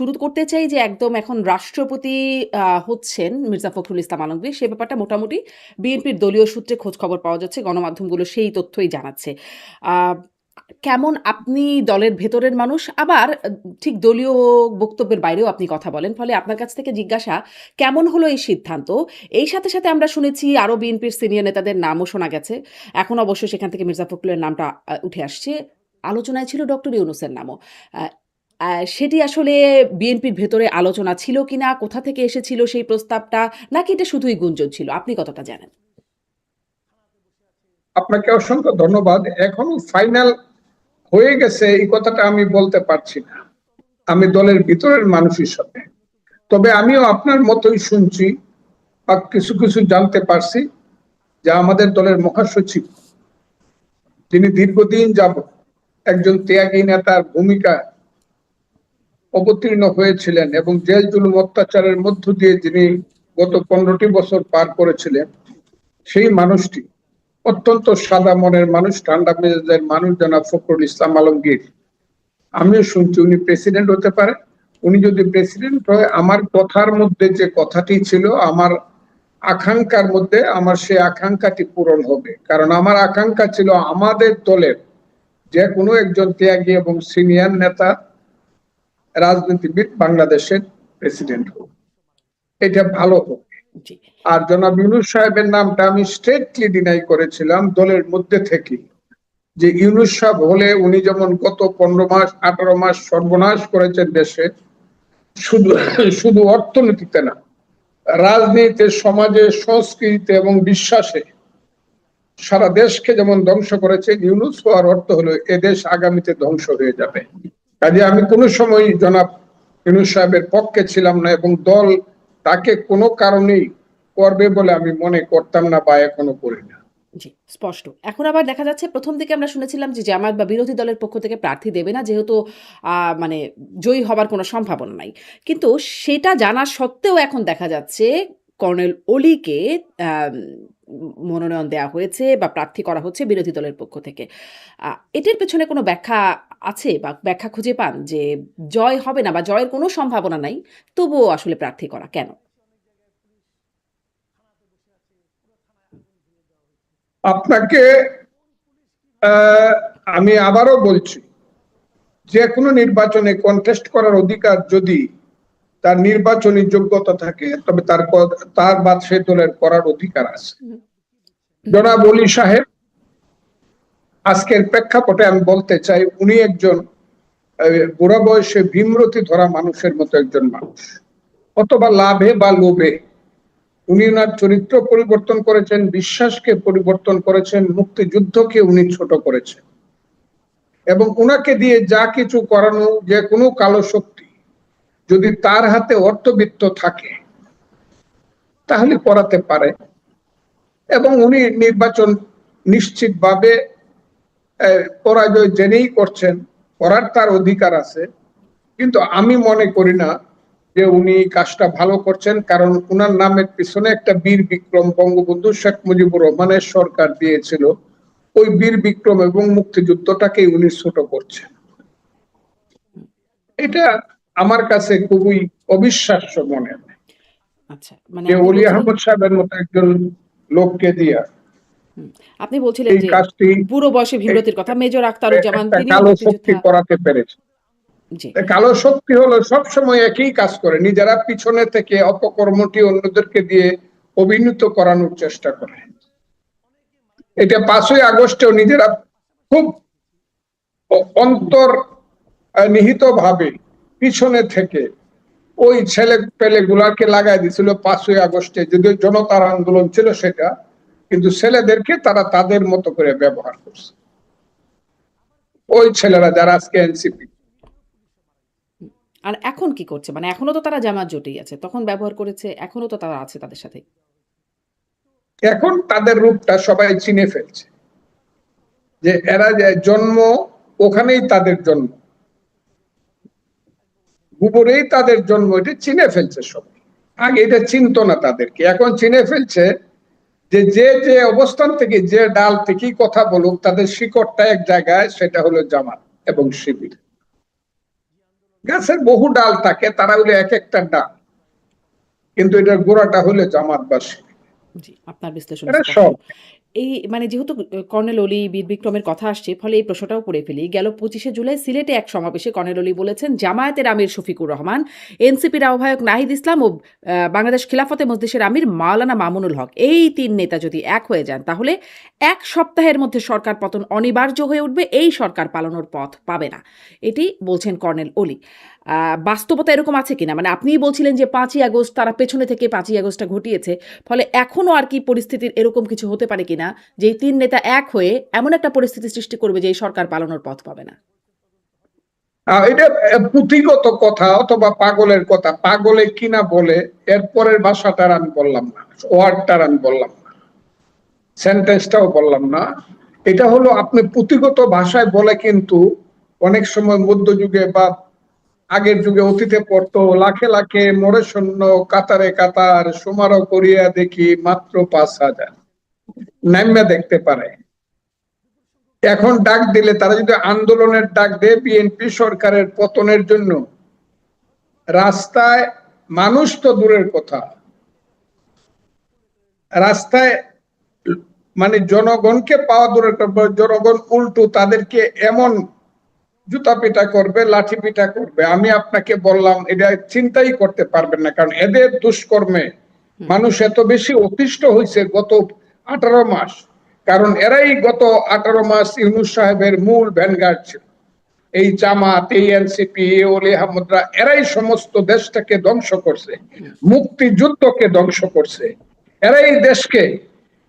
শুরু করতে চাই যে একদম এখন রাষ্ট্রপতি হচ্ছেন মির্জা ফখরুল ইসলাম আলমগীর। সে ব্যাপারটা মোটামুটি বিএনপির দলীয় সূত্রে খোঁজখবর পাওয়া যাচ্ছে। গণমাধ্যমগুলো সেই তথ্যই জানাচ্ছে। আ কেমন আপনি দলের ভেতরের মানুষ, আবার ঠিক দলীয় বক্তব্যের বাইরেও আপনি কথা বলেন। ফলে আপনার কাছ থেকে জিজ্ঞাসা, কেমন হলো এই সিদ্ধান্ত? এই সাথে আমরা শুনেছি আরো বিএনপির সিনিয়র নেতাদের নামও শোনা গেছে। এখন অবশ্য সেখান থেকে মির্জা ফখরুলের নামটা উঠে আসছে। আলোচনায় ছিল ডক্টর ইউনূসের নামও। আ আ সেটি আসলে বিএনপির ভেতরে আলোচনা ছিল কিনা? কোথা থেকে এসেছিল সেই প্রস্তাবটা? নাকি এটা শুধুই গুঞ্জন ছিল? আপনি কতটা জানেন? আপনাকে অসংখ্য ধন্যবাদ। এখনো ফাইনাল হয়ে গেছে এই কথাটা আমি বলতে পারছি না, আমি দলের ভিতরের মানুষ হিসাবে। তবে আমিও আপনার মতোই শুনছি বা কিছু কিছু জানতে পারছি যে আমাদের দলের মহাসচিব, যিনি দীর্ঘদিন যাবত একজন ত্যাগী নেতার ভূমিকা অবতীর্ণ হয়েছিলেন এবং জেল জুলুম অত্যাচারের মধ্য দিয়ে যিনি গত 15টি বছর পার করেছিলেন, সেই মানুষটি অত্যন্ত সাদা মনের মানুষ, ঠান্ডা মেজাজের মানুষ, জনাব ফখরুল ইসলাম আলমগীর। আমিও শুনছি উনি প্রেসিডেন্ট হতে পারে। উনি যদি প্রেসিডেন্ট হয়, আমার কথার মধ্যে যে কথাটি ছিল, আমার আকাঙ্ক্ষার মধ্যে, আমার সেই আকাঙ্ক্ষাটি পূরণ হবে। কারণ আমার আকাঙ্ক্ষা ছিল আমাদের দলের যে কোনো একজন ত্যাগী এবং সিনিয়র নেতা, রাজনীতিবিদ বাংলাদেশের প্রেসিডেন্ট হোক, এটা ভালো হোক। জি। আর জনাব ইউনূস সাহেবের নামটা আমি স্ট্রেটলি ডিনাই করেছিলাম দলের মধ্যে থেকে, যে ইউনূস সাহেব হলে উনি যেমন গত 15 মাস 18 মাস সর্বনাশ করেছেন দেশে, শুধু শুধু অর্থনীতিতে না, রাজনীতিতে, সমাজে, সংস্কৃতিতে এবং বিশ্বাসে সারা দেশকে যেমন ধ্বংস করেছে, ইউনূস হওয়ার অর্থ হলো এদেশ আগামীতে ধ্বংস হয়ে যাবে। কাজে আমি কোনো সময় জনাব ইউনূস সাহেবের পক্ষে ছিলাম না এবং দল তাকে কোনো কারণেই করবে বলে আমি মনে করতাম না বা এখনো করি না। জি, স্পষ্ট। এখন আবার দেখা যাচ্ছে, ১ম দিকে আমরা শুনেছিলাম যে জামায়াত বা বিরোধী দলের পক্ষ থেকে প্রার্থী দেবে না, যেহেতু মানে জয়ী হবার কোনো সম্ভাবনা নাই। কিন্তু সেটা জানা সত্ত্বেও এখন দেখা যাচ্ছে কর্নেল অলিকে আম মনোনয়ন দেয়া হয়েছে বা প্রার্থী করা হচ্ছে বিরোধী দলের পক্ষ থেকে। আ এটির পেছনে কোনো ব্যাখ্যা আছে বা ব্যাখ্যা খুঁজে পান যে জয় হবে না বা জয়ের কোনো সম্ভাবনা নাই, তবুও আসলে প্রার্থী করা কেন? আপনাকে আমি আবারও বলছি, যে কোনো নির্বাচনে কন্টেস্ট করার অধিকার যদি তার নির্বাচনী যোগ্যতা থাকে, তবে তার বাদ সে দলের করার অধিকার আছে। জনাব অলি সাহেব আজকের প্রেক্ষাপটে আমি বলতে চাই, উনি একজন বুড়া বয়সে ভীমরতি ধরা মানুষের মতো একজন মানুষ। অথবা লাভে বা লোভে উনি ওনার চরিত্র পরিবর্তন করেছেন, বিশ্বাসকে পরিবর্তন করেছেন, মুক্তিযুদ্ধকে উনি ছোট করেছেন এবং উনাকে দিয়ে যা কিছু করানো, যে কোনো কালো শক্তি যদি তার হাতে অর্থবিত্ত থাকে তাহলে করাতে পারে। এবং উনি নির্বাচন নিশ্চিতভাবে পরাজয় জেনেই করছেন, করার তার অধিকার আছে। কিন্তু আমি মনে করি না যে উনি কাজটা ভালো করছেন, কারণ উনার নামের পিছনে একটা বীর বিক্রম বঙ্গবন্ধু শেখ মুজিবুর রহমানের সরকার দিয়েছিল। ওই বীর বিক্রম এবং মুক্তিযুদ্ধটাকে উনি ছোট করছেন। এটা আমার কাছে খুবই অবিশ্বাস্য মনে হয় আচ্ছা, মানে যে আপনি অলি বলছিলেন, আহমদ সাহেবের মতো একজন লোককে দিয়া হুম, আপনি বলছিলেন এই যে কাজটি বুড়ো বয়সে ভীমরতির কথা। মেজর আখতারুজ্জামান একটা তিনিও কালো শক্তি মুক্তিযোদ্ধা। করাতে পেরেছে। জি, কালো শক্তি হলো সবসময় একই কাজ করে, নিজেরা পিছনে থেকে অপকর্মটি অন্যদেরকে দিয়ে অভিনীত করানোর চেষ্টা করে। এটা 5ই আগস্টেও নিজেরা খুব অন্তর নিহিত ভাবে পিছনে থেকে ওই ছেলে পেলে গুলাকে লাগাই দিছিল 5ই আগস্টে, যদিও জনতার আন্দোলন ছিল সেটা, কিন্তু ছেলেদেরকে তারা তাদের মতো করে ব্যবহার করছে। ওই ছেলেরা যারা আজকে এনসিপি। হুম। আর এখন কি করছে? মানে এখনো তো তারা জামায়াত জোটেই আছে। তখন ব্যবহার করেছে, এখনো তো তারা আছে তাদের সাথেই। এখন তাদের রূপটা সবাই চিনে ফেলছে, যে এরা যে জন্ম, ওখানেই তাদের জন্ম, গোবরেই তাদের জন্ম, এটা চিনে ফেলছে সবাই। আগে এটা চিনতো না তাদেরকে, এখন চিনে ফেলছে যে যে যে অবস্থান থেকে, যে ডাল থেকেই কথা বলুক, তাদের শিকড়টা এক জায়গায়, সেটা হলো জামাত এবং শিবির। গাছের বহু ডাল থাকে, তারা হলো এক একটা ডাল, কিন্তু এটার গোড়াটা হলো জামাতবাসী। জি, আপনার বিশ্লেষণ এটা স্পষ্ট। সব। এই মানে যেহেতু কর্নেল অলি, বীর বিক্রমের কথা আসছে, ফলে এই প্রশ্নটাও করে ফেলি। গেল ২৫শে জুলাই সিলেটে এক সমাবেশে কর্নেল অলি বলেছেন, জামায়াতের আমির শফিকুর রহমান, এনসিপির আহ্বায়ক নাহিদ ইসলাম ও বাংলাদেশ খিলাফতে মজলিসের আমির মাওলানা মামুনুল হক, এই ৩ নেতা যদি এক হয়ে যান, তাহলে ১ সপ্তাহের মধ্যে সরকার পতন অনিবার্য হয়ে উঠবে, এই সরকার পালানোর পথ পাবে না। এটি বলছেন কর্নেল অলি। বাস্তবতা এরকম আছে কিনা? মানে আপনিই বলছিলেন যে ৫ই আগস্ট তারা পেছনে থেকে ৫ই আগস্টটা ঘটিয়েছে। ফলে এখনো আর কি পরিস্থিতির এরকম কিছু হতে পারে কিনা যে এই ৩ নেতা এক হয়ে এমন একটা পরিস্থিতি সৃষ্টি করবে যে এই সরকার পালানোর পথ পাবে না? এটা পুঁথিগত কথা অথবা পাগলের কথা। পাগলে কিনা বলে এরপরের ভাষাটার আমি বললাম না, ওয়ার্ডটার আমি বললাম না, সেন্টেন্সটাও বললাম না। এটা হলো আপনি পুঁথিগত ভাষায় বলে, কিন্তু অনেক সময় মধ্যযুগে বা আগের যুগে অতীতে পড়তো, লাখে লাখে মোড়ে শূন্য কাতারে কাতার সমারোহ করিয়া দেখি মাত্র ৫,০০০ নাইমা দেখতে পারে। এখন ডাক দিলে, তারা যদি আন্দোলনের ডাক দেয় বিএনপি সরকারের পতনের জন্য, রাস্তায় মানুষ তো দূরের কথা, রাস্তায় মানে জনগণকে পাওয়া দূরের কথা, জনগণ উল্টো তাদেরকে এমন জুতা পিটা করবে, লাঠি পিটা করবে, আমি আপনাকে বললাম এটা চিন্তাই করতে পারবেন না। কারণ এদের দুষ্কর্মে মানুষ এত বেশি অতিষ্ঠ হয়েছে গত 18 মাস। কারণ এরাই গত 18 মাস ইউনূস সাহেবের মূল ভ্যানগার্ড ছিল। এই জামাত, এই এনসিপি, ওলি আহমদরা, এরাই সমস্ত দেশটাকে ধ্বংস করছে, মুক্তিযুদ্ধকে ধ্বংস করছে, এরাই দেশকে,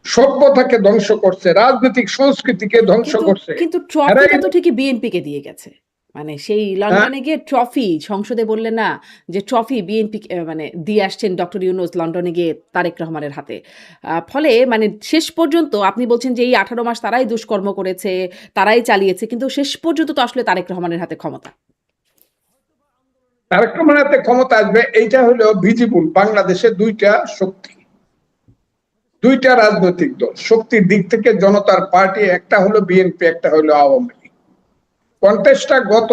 সভ্যতাকে ধ্বংস করছে, রাজনৈতিক সংস্কৃতিকে ধ্বংস কিন্তু করছে। কিন্তু এরাই ট্রফিটা তো ঠিকই বিএনপিকে দিয়ে গেছে। মানে সেই হ্যাঁ, লন্ডনে গিয়ে ট্রফি সংসদে বললেন না যে ট্রফি বিএনপি মানে দিয়ে আসছেন ডক্টর ইউনূস লন্ডনে গিয়ে তারেক রহমানের হাতে। ফলে মানে শেষ পর্যন্ত আপনি বলছেন যে এই ১৮ মাস তারাই দুষ্কর্ম করেছে, তারাই চালিয়েছে। কিন্তু শেষ পর্যন্ত তো আসলে তারেক রহমানের হাতে ক্ষমতা। তারেক রহমানের হাতে ক্ষমতা আসবে, এইটা হলো ভিজিবল। বাংলাদেশে দুইটা শক্তি, দুইটা রাজনৈতিক দল শক্তির দিক থেকে জনতার পার্টি, একটা হলো বিএনপি, একটা হলো আওয়ামী লীগ। কন্টেস্টটা গত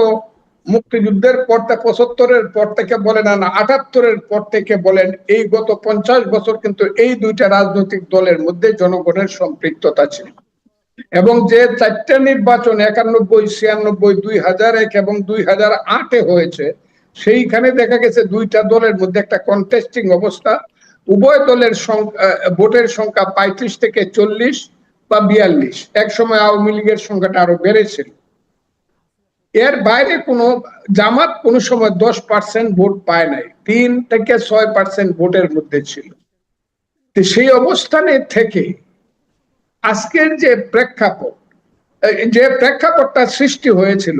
মুক্তিযুদ্ধের পর থেকে, ৭৫-এর পর থেকে বলেন, না ৭৮-এর পর থেকে বলেন, এই গত 50 বছর কিন্তু এই দুইটা রাজনৈতিক দলের মধ্যে জনগণের সম্পৃক্ততা ছিল। এবং যে 4টা নির্বাচন 91, 96, 2001 এবং 2008-এ হয়েছে, সেইখানে দেখা গেছে দুইটা দলের মধ্যে একটা কন্টেস্টিং অবস্থা। উভয় দলের ভোটের সংখ্যা 35 থেকে 40 বা 42। এক সময় আওয়ামী লীগের সংখ্যাটা আরো বেড়েছিল। এর বাইরে কোনো জামাত কোনো সময় 10% ভোট পায় নাই, 3 থেকে 6% ভোটের মধ্যে ছিল। তো সেই অবস্থানে থেকে আজকের যে প্রেক্ষাপট, যে প্রেক্ষাপটটা সৃষ্টি হয়েছিল,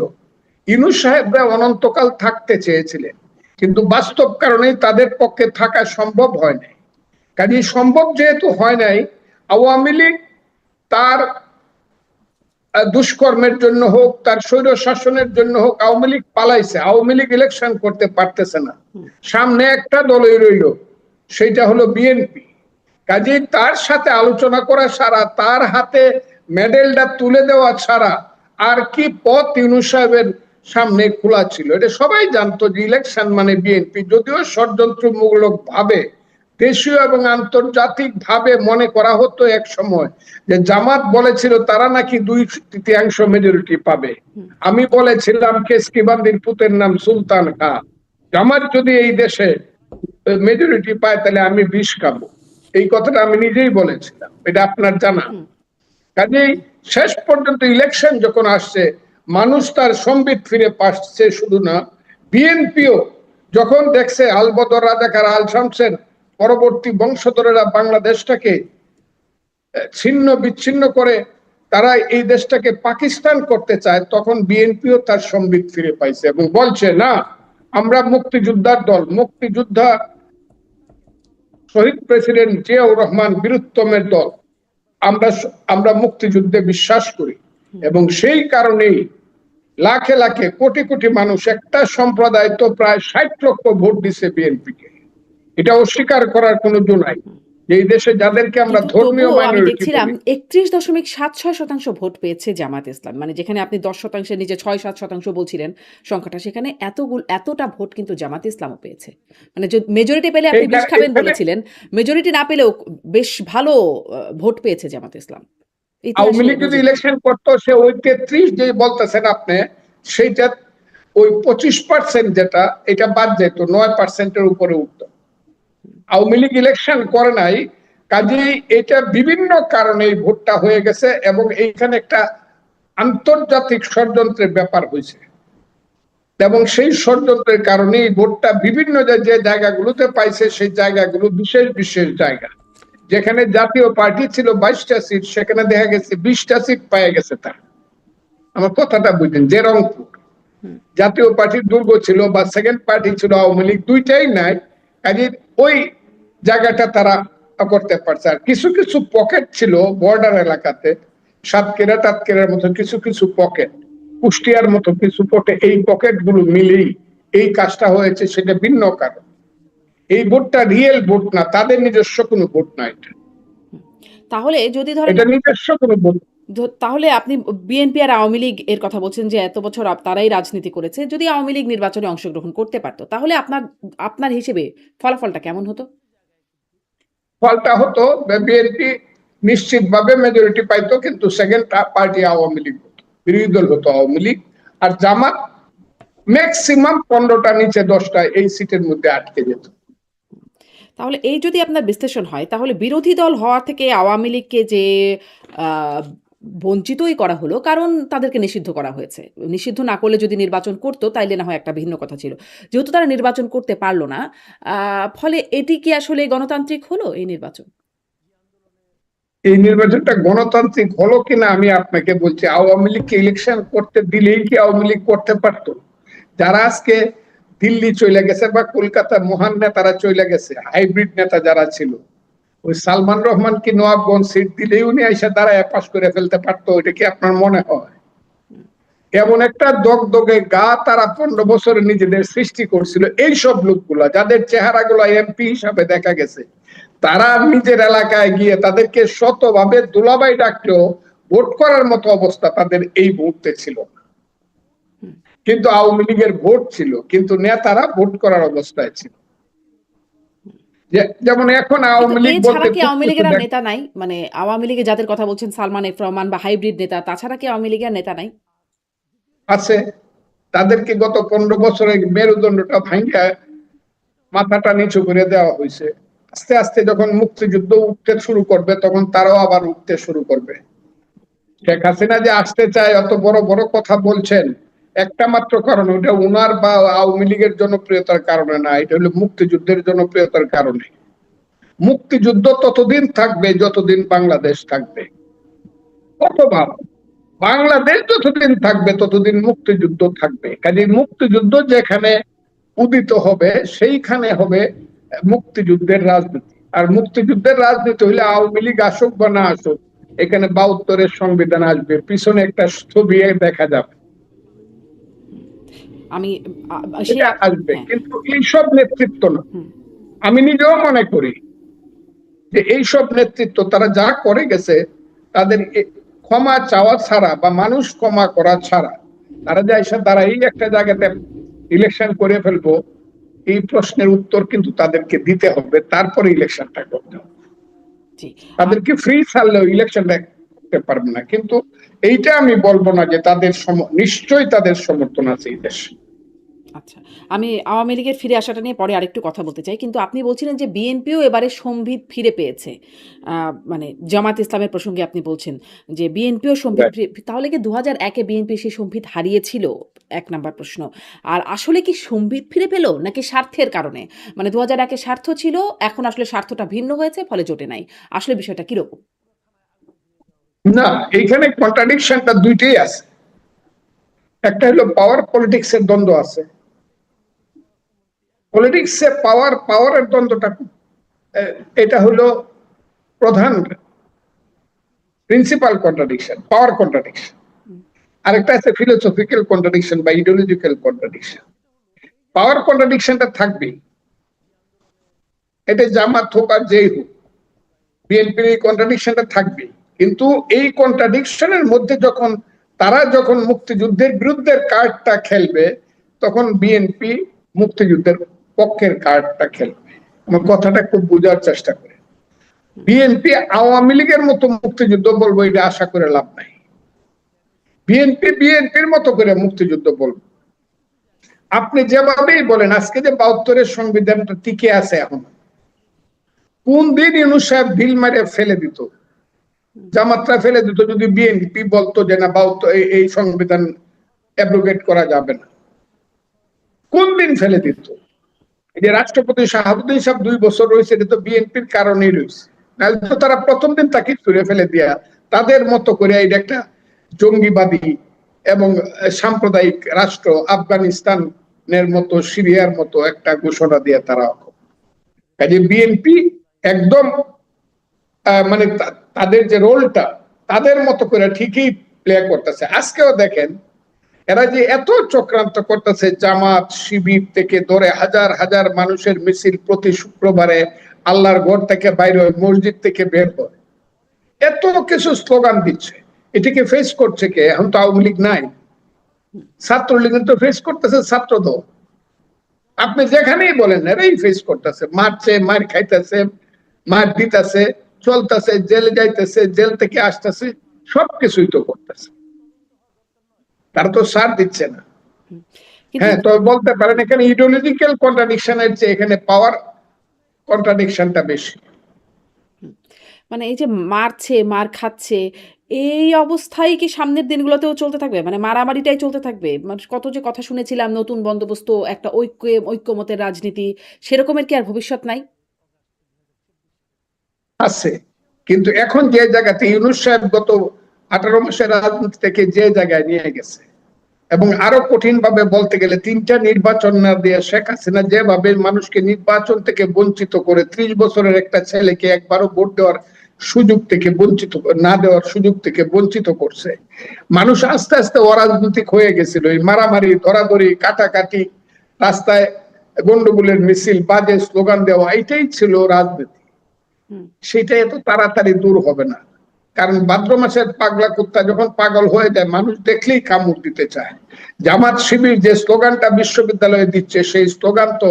ইউনূস সাহেবরা অনন্তকাল থাকতে চেয়েছিলেন, কিন্তু বাস্তব কারণে তাদের পক্ষে থাকা সম্ভব হয় নাই। কাজে সম্ভব যেহেতু হয় নাই, আওয়ামী লীগ তার দুষ্কর্মের জন্য হোক, তার স্বৈর শাসনের জন্য হোক, আওয়ামী লীগ পালাইছে। আওয়ামী লীগ ইলেকশন করতে পারতেছে না, সামনে একটা দলই রইল, সেটা হলো বিএনপি। কাজেই তার সাথে আলোচনা করা ছাড়া, তার হাতে মেডেলটা তুলে দেওয়া ছাড়া আর কি পথ ইউনূস সাহেবের সামনে খোলা ছিল? এটা সবাই জানতো যে ইলেকশন মানে বিএনপি। যদিও ষড়যন্ত্রমূলক ভাবে দেশীয় এবং আন্তর্জাতিক ভাবে মনে করা হতো এক সময় যে জামাত বলেছিল তারা নাকি 2/3 মেজরিটি পাবে। আমি বলেছিলাম কেসকিবান্দির পুতের নাম সুলতান খান, জামাত যদি এই দেশে মেজরিটি পায় তাহলে আমি বিষ খাবো। এই কথাটা আমি নিজেই বলেছিলাম, এটা আপনার জানা। কাজেই শেষ পর্যন্ত ইলেকশন যখন আসছে, মানুষ তার সম্বিত ফিরে পাচ্ছে। শুধু না, বিএনপিও যখন দেখছে আলবদর রাজাকার আল শামসের পরবর্তী বংশধরেরা বাংলাদেশটাকে ছিন্ন বিচ্ছিন্ন করে তারা এই দেশটাকে পাকিস্তান করতে চায়, তখন বিএনপিও তার সম্বিত ফিরে পাইছে এবং বলছে, না, আমরা মুক্তিযোদ্ধার দল, মুক্তিযোদ্ধা শহীদ প্রেসিডেন্ট জিয়াউর রহমান বীরুত্তমের দল, আমরা আমরা মুক্তিযুদ্ধে বিশ্বাস করি। এবং সেই কারণেই লাখে লাখে কোটি কোটি মানুষ, একটা সম্প্রদায় তো প্রায় 60 লক্ষ ভোট দিছে বিএনপিকে, এটা অস্বীকার করার কোনো জো নাই। এই দেশে যাদেরকে আমরা কিন্তু ধর্মীয় তবুও আমি মাইনরিটি দেখছিলাম বলি, ৩১.৭৬% ভোট পেয়েছে জামাত ইসলাম। মানে যেখানে আপনি ১০%-এর নিচে ৬-৭% বলছিলেন সংখ্যাটা, সেখানে এতটা ভোট কিন্তু জামাত ইসলামও পেয়েছে। মানে মেজরিটি পেলে আপনি বিষ এইখানে খাবেন এখানে বলেছিলেন। মেজরিটি না পেলেও বেশ ভালো ভোট পেয়েছে জামাত ইসলাম। আওয়ামী ইতিহাসে লীগ যদি নজির নেই। ইলেকশন করতো, সে ওই ৩৩ যে বলতেছেন আপনি, সেইটা ওই 25% যেটা, এটা বাদ যেত, 9%-এর উপরে উঠতো। আওয়ামী লীগ ইলেকশন করে নাই, কাজেই এটা বিভিন্ন কারণে এই ভোটটা হয়ে গেছে, এবং এইখানে একটা আন্তর্জাতিক ষড়যন্ত্রের ব্যাপার হয়েছে, এবং সেই ষড়যন্ত্রের কারণে এই ভোটটা বিভিন্ন যে জায়গাগুলোতে পাইছে, সেই জায়গাগুলো বিশেষ বিশেষ জায়গা। যেখানে জাতীয় পার্টি ছিল 22টা সিট, সেখানে দেখা গেছে 20টা সিট পেয়ে গেছে তারা। আমার কথাটা বুঝলেন? যে রংপুর জাতীয় পার্টির দুর্গ ছিল, বা সেকেন্ড পার্টি ছিল আওয়ামী লীগ, দুইটাই নাই, কাজে ওই জায়গাটা তারা করতে পারছে। আর কিছু কিছু পকেট ছিল বর্ডার এলাকাতে, সাতক্ষীরা টাতক্ষীরার মতো কিছু কিছু পকেট, কুষ্টিয়ার মতো কিছু পকেট, এই পকেট গুলো মিলেই এই কাজটা হয়েছে, সেটা ভিন্ন কারণ। এই ভোটটা রিয়েল ভোট না, তাদের নিজস্ব কোনো ভোট না, তাহলে যদি ধরেন এটা নিজস্ব কোনো ভোট। তাহলে আপনি বিএনপি আর আওয়ামী লীগ এর কথা বলছেন যে এত বছর তারাই রাজনীতি করেছে। যদি আওয়ামী লীগ নির্বাচনে অংশগ্রহণ করতে পারত, তাহলে আপনার হিসেবে ফলাফলটা কেমন হতো? ফলটা হতো বিএনপি নিশ্চিতভাবে মেজরিটি পাইতো, কিন্তু সেকেন্ড পার্টি আওয়ামী লীগ হতো, বিরোধী দল হতো আওয়ামী লীগ। আর জামাত ম্যাক্সিমাম 15টা নিচে 10টা এই সিটের মধ্যে আটকে যেত। তাহলে এই যদি আপনার বিশ্লেষণ হয়, তাহলে বিরোধী দল হওয়া থেকে আওয়ামী লীগকে যে আহ, বঞ্চিতই করা হলো, কারণ তাদেরকে নিষিদ্ধ করা হয়েছে। নিষিদ্ধ না করলে যদি নির্বাচন করতো তাইলে না হয় একটা ভিন্ন কথা ছিল। যেহেতু তারা নির্বাচন করতে পারলো না, ফলে এটি কি আসলে গণতান্ত্রিক হলো এই নির্বাচন? এই নির্বাচনটা গণতান্ত্রিক হলো কিনা আমি আপনাকে বলছি, আওয়ামী লীগকে ইলেকশন করতে দিলেই কি আওয়ামী লীগ করতে পারতো? যারা আজকে দিল্লি চলে গেছে বা কলকাতার মহান নেতারা চলে গেছে, হাইব্রিড নেতা যারা ছিল, ওই সালমান রহমান কি নবাবগঞ্জ সিট দিলেই উনি এসে দাঁড়ায় পাস করে ফেলতে পারতো? এটা কি আপনার মনে হয়? এমন একটা দগদগে গা তারা 15 বছরে নিজেদের সৃষ্টি করছিল। এইসব লোকগুলা যাদের চেহারাগুলো এমপি হিসাবে দেখা গেছে, তারা নিজের এলাকায় গিয়ে তাদেরকে শতভাবে দুলাভাই ডাকলেও ভোট করার মতো অবস্থা তাদের এই মুহূর্তে ছিল না। কিন্তু আওয়ামী লীগের ভোট ছিল, কিন্তু নেতারা ভোট করার অবস্থায় ছিল। যেমন এখন কিন্তু আওয়ামী লীগ এছাড়া বলতে কি খুব আওয়ামী কিছু লীগের আর নেতা নাই? মানে আওয়ামী লীগে যাদের কথা বলছেন, সালমান এফ রহমান বা হাইব্রিড নেতা, তাছাড়া কি আওয়ামী লীগের নেতা নাই? আছে। তাদেরকে গত 15 বছরে মেরুদণ্ডটা ভাঙ্গা মাথাটা নিচু করে দেওয়া হয়েছে। আস্তে আস্তে যখন মুক্তিযুদ্ধ উঠতে শুরু করবে, তখন তারাও আবার উঠতে শুরু করবে। শেখ হাসিনা যে আসতে চায়, অত বড় বড় কথা বলছেন, একটা মাত্র কারণ, ওটা উনার বা আওয়ামী লীগের জনপ্রিয়তার কারণে না, এটা হলো মুক্তিযুদ্ধের জনপ্রিয়তার কারণে। মুক্তিযুদ্ধ ততদিন থাকবে যতদিন বাংলাদেশ থাকবে। কত ভাব, বাংলাদেশ যতদিন থাকবে ততদিন মুক্তিযুদ্ধ থাকবে। কাজে মুক্তিযুদ্ধ যেখানে উদিত হবে, সেইখানে হবে মুক্তিযুদ্ধের রাজনীতি। আর মুক্তিযুদ্ধের রাজনীতি হলে আওয়ামী লীগ আসুক বা না আসুক, এখানে 72-এর সংবিধান আসবে, পিছনে একটা ছবি দেখা যাবে, আমি সে এটা আসবে। হ্যাঁ। কিন্তু এইসব নেতৃত্ব না। হুম। আমি নিজেও মনে করি যে এইসব নেতৃত্ব তারা যা করে গেছে, তাদের ক্ষমা চাওয়া ছাড়া বা মানুষ ক্ষমা করা ছাড়া, তারা যে এসে তারা এই একটা জায়গাতে ইলেকশন করে ফেলবো, এই প্রশ্নের উত্তর কিন্তু তাদেরকে দিতে হবে, তারপরে ইলেকশনটা করতে হবে। জি। তাদেরকে ফ্রি ছাড়লেও ইলেকশনটা করতে পারবে না। কিন্তু এইটা আমি বলবো না যে তাদের নিশ্চয়ই তাদের সমর্থন আছে এই দেশে। আচ্ছা। আমি আওয়ামী লীগের ফিরে আসাটা নিয়ে পরে আরেকটু কথা বলতে চাই। কিন্তু আপনি বলছিলেন যে বিএনপিও এবারে সম্বিত ফিরে পেয়েছে। মানে জামাত ইসলামের প্রসঙ্গে আপনি বলছেন যে বিএনপিও সম্বিত তাহলে কি ২০০১ এ বিএনপি সেই সম্বিত হারিয়েছিল? ১ নাম্বার প্রশ্ন। আর আসলে কি সম্বিত ফিরে পেল নাকি স্বার্থের কারণে? মানে ২০০১ এ স্বার্থ ছিল, এখন আসলে স্বার্থটা ভিন্ন হয়েছে, ফলে জোটে নাই। আসলে বিষয়টা কিরকম? না, এইখানে কন্ট্রাডিকশনটা দুইটাই আছে। একটা হলো পাওয়ার পলিটিক্স এর দ্বন্দ্ব আছে। পলিটিক্সে পাওয়ারের দ্বন্দ্বটা এটা হলো প্রধান প্রিন্সিপাল কন্ট্রাডিকশন, পাওয়ার কন্ট্রাডিকশন। আরেকটা আছে ফিলোসফিক্যাল কন্ট্রাডিকশন বা ইডিওলজিক্যাল কন্ট্রাডিকশন। পাওয়ার কন্ট্রাডিকশনটা থাকবেই, এটা জামাত হোক আর যেই হোক। বিএনপির এই কন্ট্রাডিকশনটা থাকবে, কিন্তু এই কন্ট্রাডিকশনের মধ্যে তারা যখন মুক্তিযুদ্ধের বিরুদ্ধে কার্ডটা খেলবে, তখন বিএনপি মুক্তিযুদ্ধের পক্ষের কার্ডটা খেলবে। আমার কথাটা খুব বোঝার চেষ্টা করে। বিএনপি আওয়ামী লীগের মতো মুক্তিযুদ্ধ বলবো, এটা আশা করে লাভ নাই। বিএনপি বিএনপির মতো করে মুক্তিযুদ্ধ বলবো। আপনি যেভাবেই বলেন, আজকে যে 72-এর সংবিধানটা টিকে আছে এখন, কোন দিন ইউনূস সাহেব ঢিল মারে ফেলে দিত, জামাতরা ফেলে দিত যদি বিএনপি বলতো যে না, এই সংবিধান অ্যাব্রোগেট করা যাবে না? কোন দিন ফেলে দিত? এই যে রাষ্ট্রপতি শাহাবুদ্দিন সাহেব 2 বছর রয়েছে, এটা তো বিএনপির কারণেই রয়েছে। নাহলে তো তারা প্রথম দিন তাকে ছুড়ে ফেলে দিয়া তাদের মতো করে এটা একটা জঙ্গিবাদী এবং সাম্প্রদায়িক রাষ্ট্র, আফগানিস্তানের মতো, সিরিয়ার মতো একটা ঘোষণা দিয়ে তারা, কাজে বিএনপি একদম মানে তাদের যে রোলটা তাদের মতো করে ঠিকই প্লে করতেছে। আজকেও দেখেন এরা যে এত চক্রান্ত করতেছে, জামাত শিবির থেকে ধরে হাজার হাজার মানুষের মিছিল প্রতি শুক্রবারে আল্লাহর ঘর থেকে বাইরে হয়, মসজিদ থেকে বের হয়, এত কিছু স্লোগান দিচ্ছে, এটাকে ফেস করছে কে? এখন তো আওয়ামী লীগ নাই, ছাত্রলীগ তো ফেস করতেছে, ছাত্রদল। আপনি যেখানেই বলেন এরাই ফেস করতেছে, মারছে, মার খাইতেছে, মার দিতেছে, চলতেছে, জেলে যাইতেছে, জেল থেকে আসতেছে, সবকিছুই তো করতেছে, তারা তো সার দিচ্ছে না। হ্যাঁ, তো বলতে পারেন এখানে ইডিওলজিক্যাল কন্ট্রাডিকশনের চেয়ে এখানে পাওয়ার কন্ট্রাডিকশনটা বেশি। মানে এই যে মারছে, মার খাচ্ছে, এই অবস্থায় কি সামনের দিনগুলোতেও চলতে থাকবে? মানে মারামারিটাই চলতে থাকবে? মানে কত যে কথা শুনেছিলাম, নতুন বন্দোবস্ত, একটা ঐক্যমতের রাজনীতি, সেরকমের কি আর ভবিষ্যৎ নাই? আছে, কিন্তু এখন যে জায়গাতে ইউনূস সাহেব গত 18 মাসের রাজনীতি থেকে যে জায়গায় নিয়ে গেছে, এবং আরো কঠিন ভাবে বলতে গেলে 3টা নির্বাচন না দিয়ে শেখ হাসিনা যেভাবে মানুষকে নির্বাচন থেকে বঞ্চিত করে 30 বছরের একটা ছেলেকে একবারও ভোট দেওয়ার সুযোগ থেকে বঞ্চিত, না দেওয়ার সুযোগ থেকে বঞ্চিত করছে, মানুষ আস্তে আস্তে অরাজনৈতিক হয়ে গেছিল। এই মারামারি, ধরাধরি, কাটাকাটি, রাস্তায় গন্ডগোলের মিছিল, বাজে স্লোগান দেওয়া, এটাই ছিল রাজনীতি। সেটা এত তাড়াতাড়ি দূর হবে না, কারণ ভাদ্র মাসের পাগলা কুত্তা যখন পাগল হয়ে যায়, মানুষ দেখলেই কামড় দিতে চায়। জামাত শিবির যে স্লোগানটা বিশ্ববিদ্যালয়ে দিচ্ছে, সেই স্লোগান তো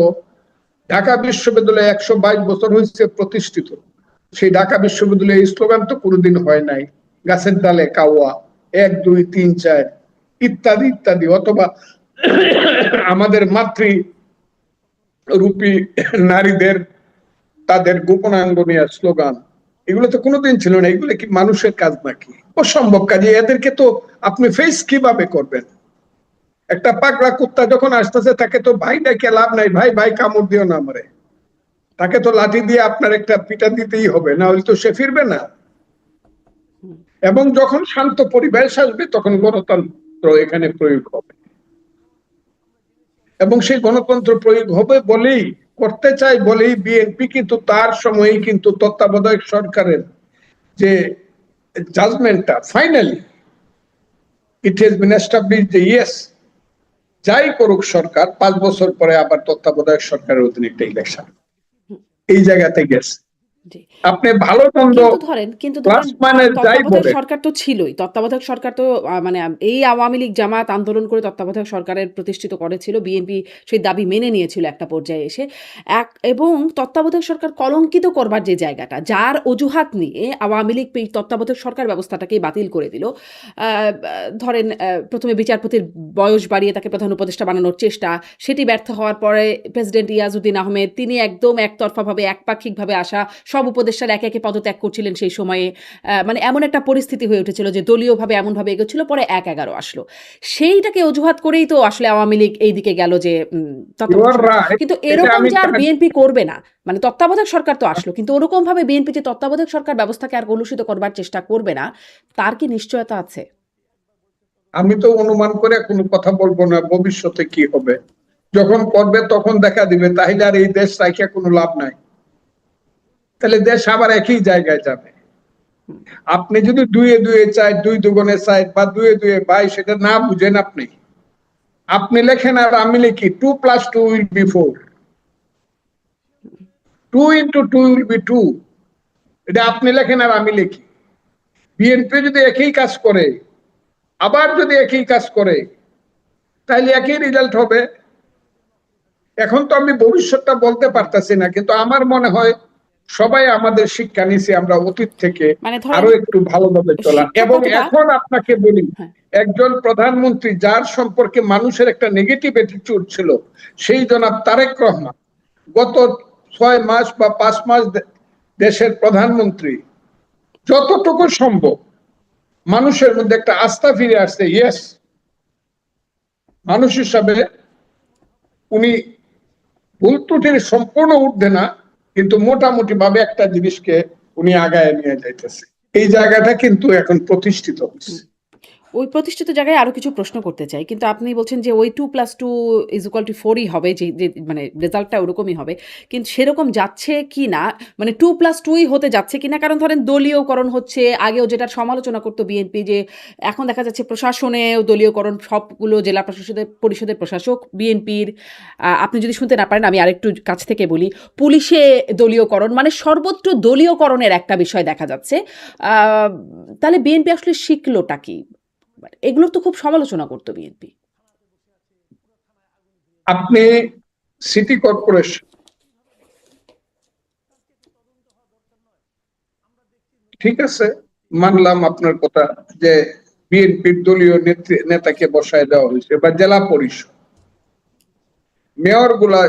ঢাকা বিশ্ববিদ্যালয়ে 122 বছর হয়েছে প্রতিষ্ঠিত, সেই ঢাকা বিশ্ববিদ্যালয়ে এই স্লোগান তো কোনোদিন হয় নাই। গাছের ডালে কাওয়া, 1 2 3 4 ইত্যাদি ইত্যাদি, অথবা আমাদের মাতৃ রূপী নারীদের তাদের গোপনাঙ্গ নিয়ে স্লোগান, এগুলো তো কোনোদিন ছিল না। এগুলো কি মানুষের কাজ নাকি? অসম্ভব কাজে এদেরকে তো আপনি ফেস কিভাবে করবেন? একটা পাগলা কুত্তা যখন আসতেছে, তাকে তো ভাই ডেকে লাভ নাই, ভাই ভাই কামড় দিও না আমারে, তাকে তো লাঠি দিয়ে আপনার একটা পিটা দিতেই হবে, না হলে তো সে ফিরবে না। এবং যখন শান্ত পরিবেশ আসবে, তখন গণতন্ত্র এখানে প্রয়োগ হবে, এবং সেই গণতন্ত্র প্রয়োগ হবে বলেই, করতে চাই বলেই বিএনপি কিন্তু তার সময়েই কিন্তু তত্ত্বাবধায়ক সরকারের যে জাজমেন্টটা finally it has been established যে ইয়েস, যাই করুক সরকার, 5 বছর পরে আবার তত্ত্বাবধায়ক সরকারের অধীনে একটা ইলেকশন, এই জায়গাতে গেছে। জি। আপনি ভালো মন্দ কিন্তু প্লাস ধরেন মাইনাস যাই তত্ত্বাবধায়ক বলেন, সরকার তো ছিলই। তত্ত্বাবধায়ক সরকার তো মানে এই আওয়ামী লীগ জামাত আন্দোলন করে তত্ত্বাবধায়ক সরকারের প্রতিষ্ঠিত করেছিল। বিএনপি সেই দাবি মেনে নিয়েছিল একটা পর্যায়ে এসে। এবং তত্ত্বাবধায়ক সরকার কলঙ্কিত করবার যে জায়গাটা, যার অজুহাত নিয়ে আওয়ামী লীগ এই তত্ত্বাবধায়ক সরকার ব্যবস্থাটাকেই বাতিল করে দিল। ধরেন প্রথমে বিচারপতির বয়স বাড়িয়ে তাকে প্রধান উপদেষ্টা বানানোর চেষ্টা, সেটি ব্যর্থ হওয়ার পরে প্রেসিডেন্ট ইয়াজউদ্দিন আহমেদ তিনি একদম একতরফাভাবে, একপাক্ষিকভাবে আসা সব উপদেষ্টার একে একে পদত্যাগ করছিলেন সেই সময়ে। মানে এমন একটা পরিস্থিতি হয়ে উঠেছিল যে দলীয়ভাবে এমনভাবে এগোচ্ছিল, পরে 1-11 আসলো। সেইটাকে অজুহাত করেই তো আসলে আওয়ামী লীগ এই দিকে গেল যে তত্ত্বাবধায়ক সরকার। কিন্তু এটা এরকম আমি যে আর বিএনপি করবে না, মানে তত্ত্বাবধায়ক সরকার তো আসলো, কিন্তু ওরকম ভাবে বিএনপি যে তত্ত্বাবধায়ক সরকার ব্যবস্থাকে আর কলুষিত করবার চেষ্টা করবে না, তার কি নিশ্চয়তা আছে? আমি তো অনুমান করে কোনো কথা বলবো না ভবিষ্যতে কি হবে। যখন করবে তখন দেখা দিবে, তাহলে আর এই দেশ রাখা কোনো লাভ নাই, তাহলে দেশ আবার একই জায়গায় যাবে। আপনি যদি 2-2 4, 2 দুগুণে 4 বা 2-2 22 সেটা না বুঝেন, আপনি লেখেন আর আমি লিখি 2 + 2 will be 4, 2 × 2 will be 2, এটা আপনি লেখেন আর আমি লিখি। বিএনপি যদি একই কাজ করে, আবার যদি একই কাজ করে, তাহলে একই রেজাল্ট হবে। এখন তো আমি ভবিষ্যৎটা বলতে পারতাছি না, কিন্তু আমার মনে হয় সবাই আমাদের শিক্ষা নিছি আমরা অতীত থেকে মানে ধরেন আরো একটু ভালোভাবে চলা। শিক্ষা এবং কতটা? এখন আপনাকে বলি, হ্যাঁ, একজন প্রধানমন্ত্রী যার সম্পর্কে মানুষের একটা নেগেটিভ অ্যাটিটিউড ছিল, সেই জনাব তারেক রহমান গত 6 মাস বা 5 মাস দেশের প্রধানমন্ত্রী যতটুকু সম্ভব মানুষের মধ্যে একটা আস্থা ফিরে আসছে। ইয়েস, মানুষ হিসাবে উনি ভুল ত্রুটির সম্পূর্ণ ঊর্ধ্বে না, কিন্তু মোটামুটি ভাবে একটা জিনিসকে উনি আগায় নিয়ে যাইতেছে। এই জায়গাটা কিন্তু এখন প্রতিষ্ঠিত হচ্ছে। হুম। ওই প্রতিষ্ঠিত জায়গায় আরো কিছু প্রশ্ন করতে চাই। কিন্তু আপনি বলছেন যে ওই 2+2 = 4 ই হবে, যে মানে রেজাল্টটা ওরকমই হবে। কিন্তু সেরকম যাচ্ছে কিনা, মানে 2+2 ই হতে যাচ্ছে কিনা? কারণ ধরেন দলীয়করণ হচ্ছে, আগেও যেটার সমালোচনা করত বিএনপি, যে এখন দেখা যাচ্ছে প্রশাসনেও দলীয়করণ, সবগুলো জেলা পরিষদের প্রশাসক বিএনপির। আপনি যদি শুনতে না পারেন আমি আরেকটু কাছ থেকে বলি, পুলিশে দলীয়করণ, মানে সর্বত্র দলীয়করণের একটা বিষয় দেখা যাচ্ছে। আ তাহলে বিএনপি আসলে শিখলোটা কি? এগুলোর তো খুব সমালোচনা করতো বিএনপি। আপনি সিটি কর্পোরেশন, ঠিক আছে, মানলাম আপনার কথা যে বিএনপির দলীয় নেতাকে বসায় দেওয়া হয়েছে, বা জেলা পরিষদ মেয়র গুলা,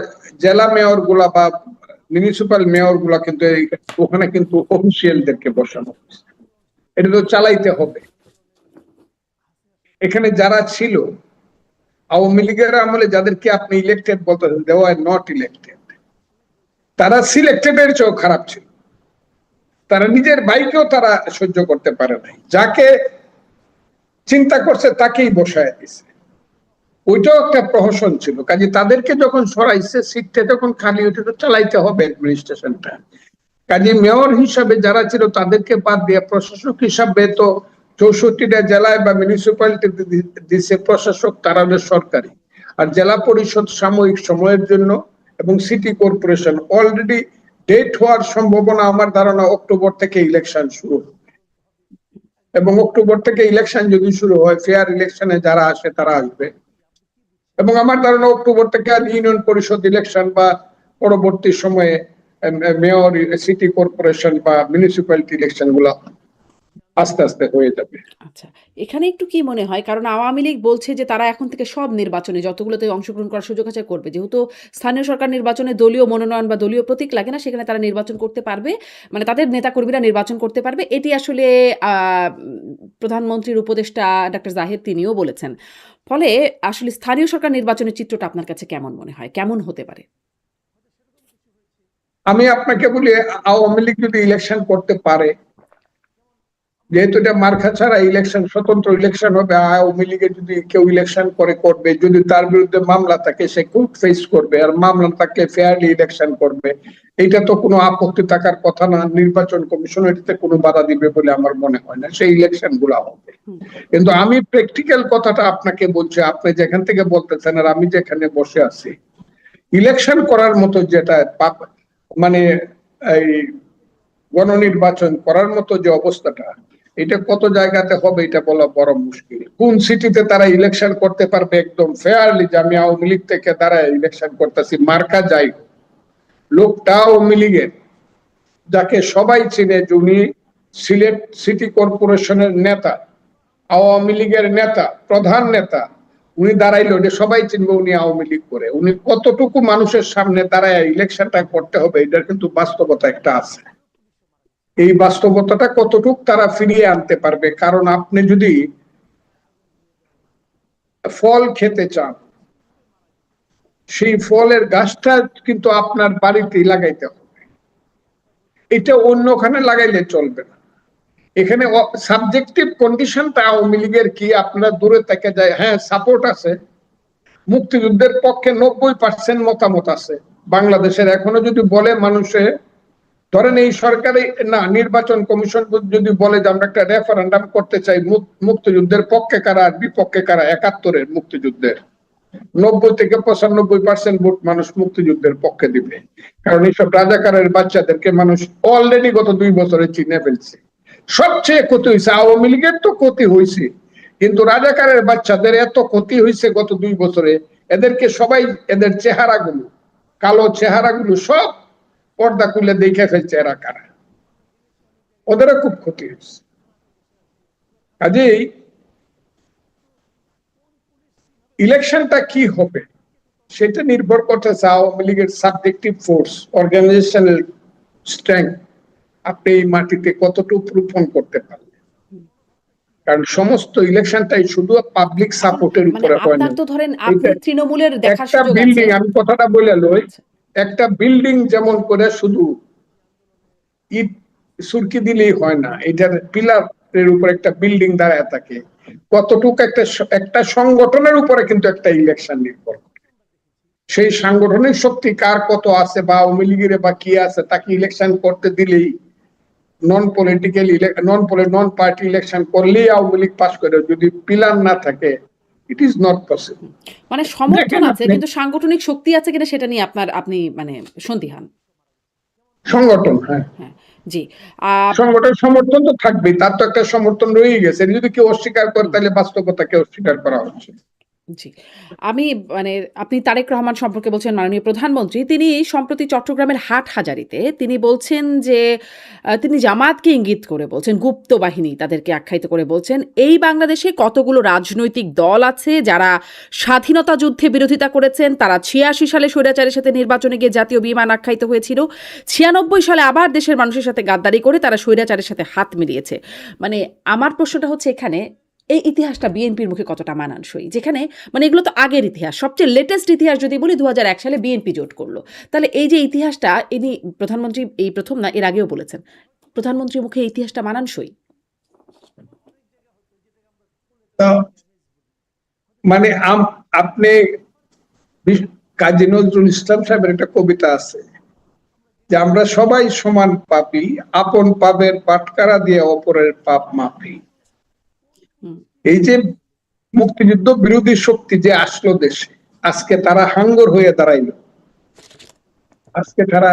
জেলা মেয়র গুলা বা মিউনিসিপাল মেয়র গুলা কিন্তু ওখানে কিন্তু অফিসিয়ালদেরকে বসানো হয়েছে। এটা তো চালাইতে হবে। এখানে যারা ছিল আওয়ামী লীগের আমলে, যাদেরকে আপনি ইলেক্টেড বলতেছেন, দে ওয়ার নট ইলেক্টেড, তারা সিলেক্টেড এর চেয়েও খারাপ ছিল। তারা নিজের ভাইকেও তারা সহ্য করতে পারে নাই, যাকে চিন্তা করছে তাকেই বসায় দিছে। ওইটাও একটা প্রহসন ছিল। কাজে তাদেরকে যখন সরাইছে, সিটটা যখন খালি হইতে, তো চালাইতে হবে অ্যাডমিনিস্ট্রেশনটা। কাজে মেয়র হিসাবে যারা ছিল তাদেরকে বাদ দিয়ে প্রশাসক হিসাবে তো 64টা জেলায় বা মিউনিসিপ্যালিটি দিছে প্রশাসক, তারা সরকারি। আর জেলা পরিষদ সাময়িক সময়ের জন্য, এবং সিটি কর্পোরেশন অলরেডি ডেট হওয়ার সম্ভাবনা, আমার ধারণা অক্টোবর থেকে ইলেকশন শুরু হবে। এবং অক্টোবর থেকে ইলেকশন যদি শুরু হয়, ফেয়ার ইলেকশনে যারা আসে তারা আসবে। এবং আমার ধারণা অক্টোবর থেকে ইউনিয়ন পরিষদ ইলেকশন বা পরবর্তী সময়ে মেয়র, সিটি কর্পোরেশন বা মিউনিসিপ্যালিটি ইলেকশন গুলা আস্তে আস্তে হয়ে যাবে। আচ্ছা, এখানে একটু কি মনে হয়, কারণ আওয়ামী লীগ বলছে যে তারা এখন থেকে সব নির্বাচনে যতগুলোতে অংশগ্রহণ করার সুযোগ আছে করবে। যেহেতু স্থানীয় সরকার নির্বাচনে দলীয় মনোনয়ন বা দলীয় প্রতীক লাগে না, সেখানে তারা নির্বাচন করতে পারবে। মানে তাদের নেতাকর্মীরা নির্বাচন করতে পারবে। এটি আসলে প্রধানমন্ত্রীর উপদেষ্টা ডক্টর জাহিদ তিনিও বলেছেন। ফলে আসলে স্থানীয় সরকার নির্বাচনের চিত্রটা আপনার কাছে কেমন মনে হয়? কেমন হতে পারে? আমি আপনাকে বলি, আওয়ামী লীগ যদি ইলেকশন করতে পারে, যেহেতু এটা মার্কা ছাড়া ইলেকশন, স্বতন্ত্র ইলেকশন হবে, আওয়ামী লীগের যদি কেউ ইলেকশন করবে, যদি তার বিরুদ্ধে মামলা থাকে সে কোর্ট ফেস করবে, আর মামলা থাকলে ফেয়ারলি ইলেকশন করবে। এটা তো কোনো আপত্তি থাকার কথা না। নির্বাচন কমিশন এটাতে কোনো বাধা দিবে বলে আমার মনে হয় না, সেই ইলেকশন গুলা হবে। হুম, কিন্তু আমি প্র্যাকটিক্যাল কথাটা আপনাকে বলছি, আপনি যেখান থেকে বলতেছেন আর আমি যেখানে বসে আছি, ইলেকশন করার মতো যেটা মানে এই গণনির্বাচন করার মতো যে অবস্থাটা, এটা কত জায়গাতে হবে এটা বলা বড় মুশকিল। কোন সিটিতে তারা ইলেকশন করতে পারবে একদম ফেয়ারলি, যে আমি আওয়ামী লীগ থেকে তারা ইলেকশন করতেছি, মার্কা যাই, লোকটা আওয়ামী লীগের, যাকে সবাই চিনে, উনি সিলেট সিটি কর্পোরেশনের নেতা, আওয়ামী লীগের নেতা, প্রধান নেতা, উনি দাঁড়াইলো, যে সবাই চিনবে উনি আওয়ামী লীগ করে। উনি কতটুকু মানুষের সামনে দাঁড়ায় ইলেকশনটা করতে হবে, এটার কিন্তু বাস্তবতা একটা আছে। এই বাস্তবতাটা কতটুকু তারা ফিরিয়ে আনতে পারবে। কারণ আপনি যদি ফল খেতে চান, সেই ফলের গাছটা কিন্তু আপনার বাড়িতেই লাগাইতে হবে, এটা অন্যখানে লাগাইলে চলবে না। এখানে সাবজেক্টিভ কন্ডিশনটা আওয়ামী লীগের কি, আপনারা দূরে থেকে যায়, হ্যাঁ সাপোর্ট আছে, মুক্তিযুদ্ধের পক্ষে 90% মতামত আছে বাংলাদেশের। এখনো যদি বলে মানুষে, ধরেন এই সরকারি না, নির্বাচন কমিশন যদি বলে যে আমরা একটা রেফারেন্ডাম করতে চাই, মুক্তিযুদ্ধের পক্ষে কারা আর বিপক্ষে কারা 71-এর মুক্তিযুদ্ধের, 90 থেকে 95% ভোট মানুষ মুক্তিযুদ্ধের পক্ষে দিবে, কারণ এইসব রাজাকারের বাচ্চাদেরকে মানুষ অলরেডি গত 2 বছরে চিনে ফেলছে। সবচেয়ে ক্ষতি হয়েছে আওয়ামী লীগের, তো ক্ষতি হয়েছে, কিন্তু রাজাকারের বাচ্চাদের এত ক্ষতি হয়েছে গত 2 বছরে, এদেরকে সবাই, এদের চেহারাগুলো, কালো চেহারাগুলো সব পর্দা খুলে দেখে ফেলছে এরা কারা, ওদেরও খুব ক্ষতি হয়েছে। কাজেই ইলেকশনটা কি হবে সেটা নির্ভর করতেছে আওয়ামী লীগের সাবজেক্টিভ ফোর্স, অর্গানাইজেশনাল স্ট্রেংথ, আপনি এই মাটিতে কতটুকু রূপণ করতে পারলেন। কারণ সমস্ত ইলেকশনটাই শুধু পাবলিক সাপোর্টের উপরে হয় না। আপনার তো ধরেন আপনি তৃণমূলের দেখার একটা সুযোগ বিল্ডিং, আছে। আমি কথাটা বলে লই, একটা বিল্ডিং যেমন করে শুধু ইট সুরকি দিলেই হয় না, এটার পিলারের উপর একটা বিল্ডিং দাঁড়ায় থাকে, কতটুকু একটা সংগঠনের উপরে কিন্তু একটা ইলেকশন নির্ভর করে। সেই সাংগঠনিক শক্তি কার কত আছে, বা আওয়ামী লীগের বা কি আছে, তাকে ইলেকশন করতে দিলেই, নন পার্টি ইলেকশন করলেই আওয়ামী লীগ পাস করে, যদি পিলার না থাকে ইট ইজ নট পসিবল। মানে সমর্থন আছে কিন্তু সাংগঠনিক শক্তি আছে কিনা সেটা নিয়ে আপনি মানে সন্দিহান। সংগঠন, হ্যাঁ হ্যাঁ, জি। সংগঠন সমর্থন তো থাকবেই, তার তো একটা সমর্থন রয়ে গেছে, যদি কেউ অস্বীকার করে তাহলে বাস্তবতাকে অস্বীকার করা হচ্ছে। জি। আমি মানে আপনি তারেক রহমান সম্পর্কে বলছেন, মাননীয় প্রধানমন্ত্রী। তিনি সম্প্রতি চট্টগ্রামের হাটহাজারীতে তিনি বলছেন যে তিনি জামাতকে ইঙ্গিত করে বলছেন, গুপ্ত বাহিনী তাদেরকে আখ্যায়িত করে বলছেন, এই বাংলাদেশে কতগুলো রাজনৈতিক দল আছে যারা স্বাধীনতা যুদ্ধে বিরোধিতা করেছেন। তারা ৮৬ সালে স্বৈরাচারের সাথে নির্বাচনে গিয়ে জাতীয় বিমান আখ্যায়িত হয়েছিল। ৯৬ সালে আবার দেশের মানুষের সাথে গাদ্দারি করে তারা স্বৈরাচারের সাথে হাত মিলিয়েছে। মানে আমার প্রশ্নটা হচ্ছে এখানে, এই ইতিহাসটা বিএনপির মুখে কতটা মানানসই? যেখানে মানে এগুলো তো আগের ইতিহাস, সবচেয়ে লেটেস্ট ইতিহাস যদি বলি ২০০১ সালে বিএনপি জোট করলো। তাহলে এই যে ইতিহাসটা, ইনি প্রধানমন্ত্রী এই প্রথম না, এর আগেও বলেছেন, প্রধানমন্ত্রীর মুখে এই ইতিহাসটা মানানসই? মানে আপনি কাজী নজরুল ইসলাম সাহেবের একটা কবিতা আছে যে আমরা সবাই সমান পাপী, আপন পাপের পাটকারা দিয়ে অপরের পাপ মাপি। এই যে মুক্তিযুদ্ধ বিরোধী শক্তি যে আসলো দেশে, আজকে তারা হাঙ্গর হয়ে দাঁড়াইলো, আজকে তারা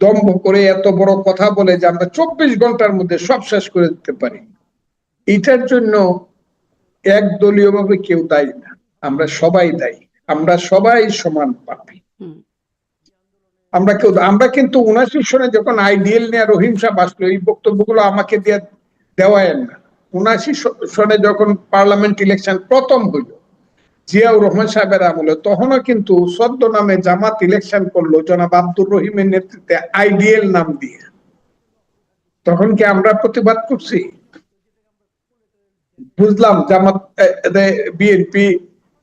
দম্ভ করে এত বড় কথা বলে যে আমরা ২৪ ঘন্টার মধ্যে সব শেষ করে দিতে পারি। এটার জন্য একদলীয় ভাবে কেউ দায়ী না, আমরা সবাই দায়ী, আমরা সবাই সমান পাপী। আমরা কিন্তু ৭৯ সনে যখন আইডিএল নিয়ে রহিম সাহেব আসলো, এই বক্তব্যগুলো আমাকে দিয়ে দেওয়ায় না। ৭৯ সনে যখন পার্লামেন্ট ইলেকশন প্রথম হইল জিয়াউর রহমান সাহেবের আমলে, তখনও কিন্তু সদ্য নামে জামাত ইলেকশন করলো জনাব আব্দুর রহিমের নেতৃত্বে আইডিএল নাম দিয়ে। তখন কি আমরা প্রতিবাদ করছি? বুঝলাম জামাত বিএনপি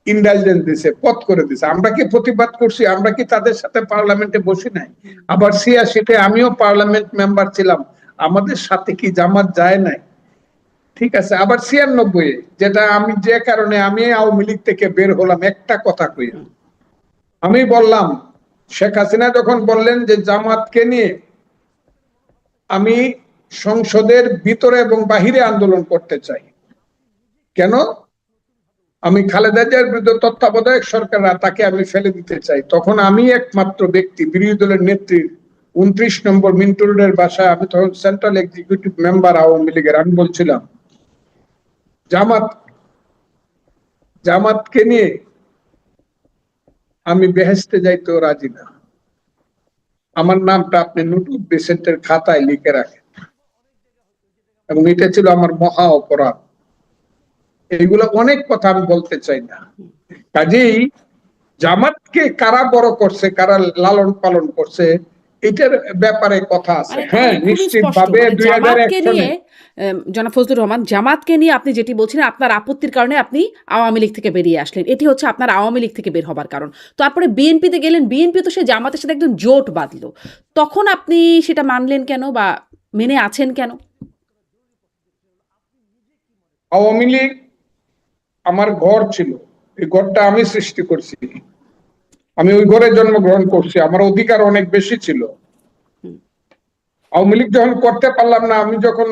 ইন্ডালজেন্স দিছে, পথ করে দিছে, আমরা কি প্রতিবাদ করছি? আমরা কি তাদের সাথে পার্লামেন্টে বসি নাই? আবার ৮৬-তে আমিও পার্লামেন্ট মেম্বার ছিলাম, আমাদের সাথে কি জামাত যায় নাই? ঠিক আছে। আবার ৯৬-এ, যেটা আমি যে কারণে আমি আওয়ামী লীগ থেকে বের হলাম, একটা কথা কই, আমি বললাম শেখ হাসিনা যখন বললেন যে জামাতকে নিয়ে আমি সংসদের ভিতরে এবং বাহিরে আন্দোলন করতে চাই, কেন? আমি খালেদা জিয়ার বিরুদ্ধে তত্ত্বাবধায়ক সরকার, তাকে আমি ফেলে দিতে চাই। তখন আমি একমাত্র ব্যক্তি, বিরোধী দলের নেত্রী ২৯ নম্বর মিন্টু রোডের বাসায়, আমি তখন সেন্ট্রাল এক্সিকিউটিভ মেম্বার আওয়ামী লীগের, আমি বলছিলাম জামাতকে নিয়ে আমি বেহেশতে যাইতেও রাজি না, আমার নামটা আপনি নোটুক বেসেন্টের খাতায় লিখে রাখেন, এবং এটা ছিল আমার মহা অপরাধ। এইগুলো অনেক কথা আমি বলতে চাই না। কাজেই জামাতকে কারা বড় করছে, কারা লালন পালন করছে, এটার ব্যাপারে কথা আছে। হ্যাঁ, নিশ্চিতভাবে ২০০১ সনে জনাব ফজলুর রহমান, জামাতকে নিয়ে আপনি যেটি বলছিলেন, আপনার আপত্তির কারণে আপনি আওয়ামী লীগ থেকে বেরিয়ে আসলেন, এটি হচ্ছে আপনার আওয়ামী লীগ থেকে বের হবার কারণ। তারপরে বিএনপিতে গেলেন, বিএনপি তো সে জামাতের সাথে একদম জোট বাঁধলো, তখন আপনি সেটা মানলেন কেন বা মেনে আছেন কেন? আওয়ামী লীগ আমার ঘর ছিল, এই ঘরটা আমি সৃষ্টি করছি, আমি ওই ঘরে জন্মগ্রহণ করছি, আমার অধিকার অনেক বেশি ছিল। আওয়ামী লীগ যখন করতে পারলাম না, আমি যখন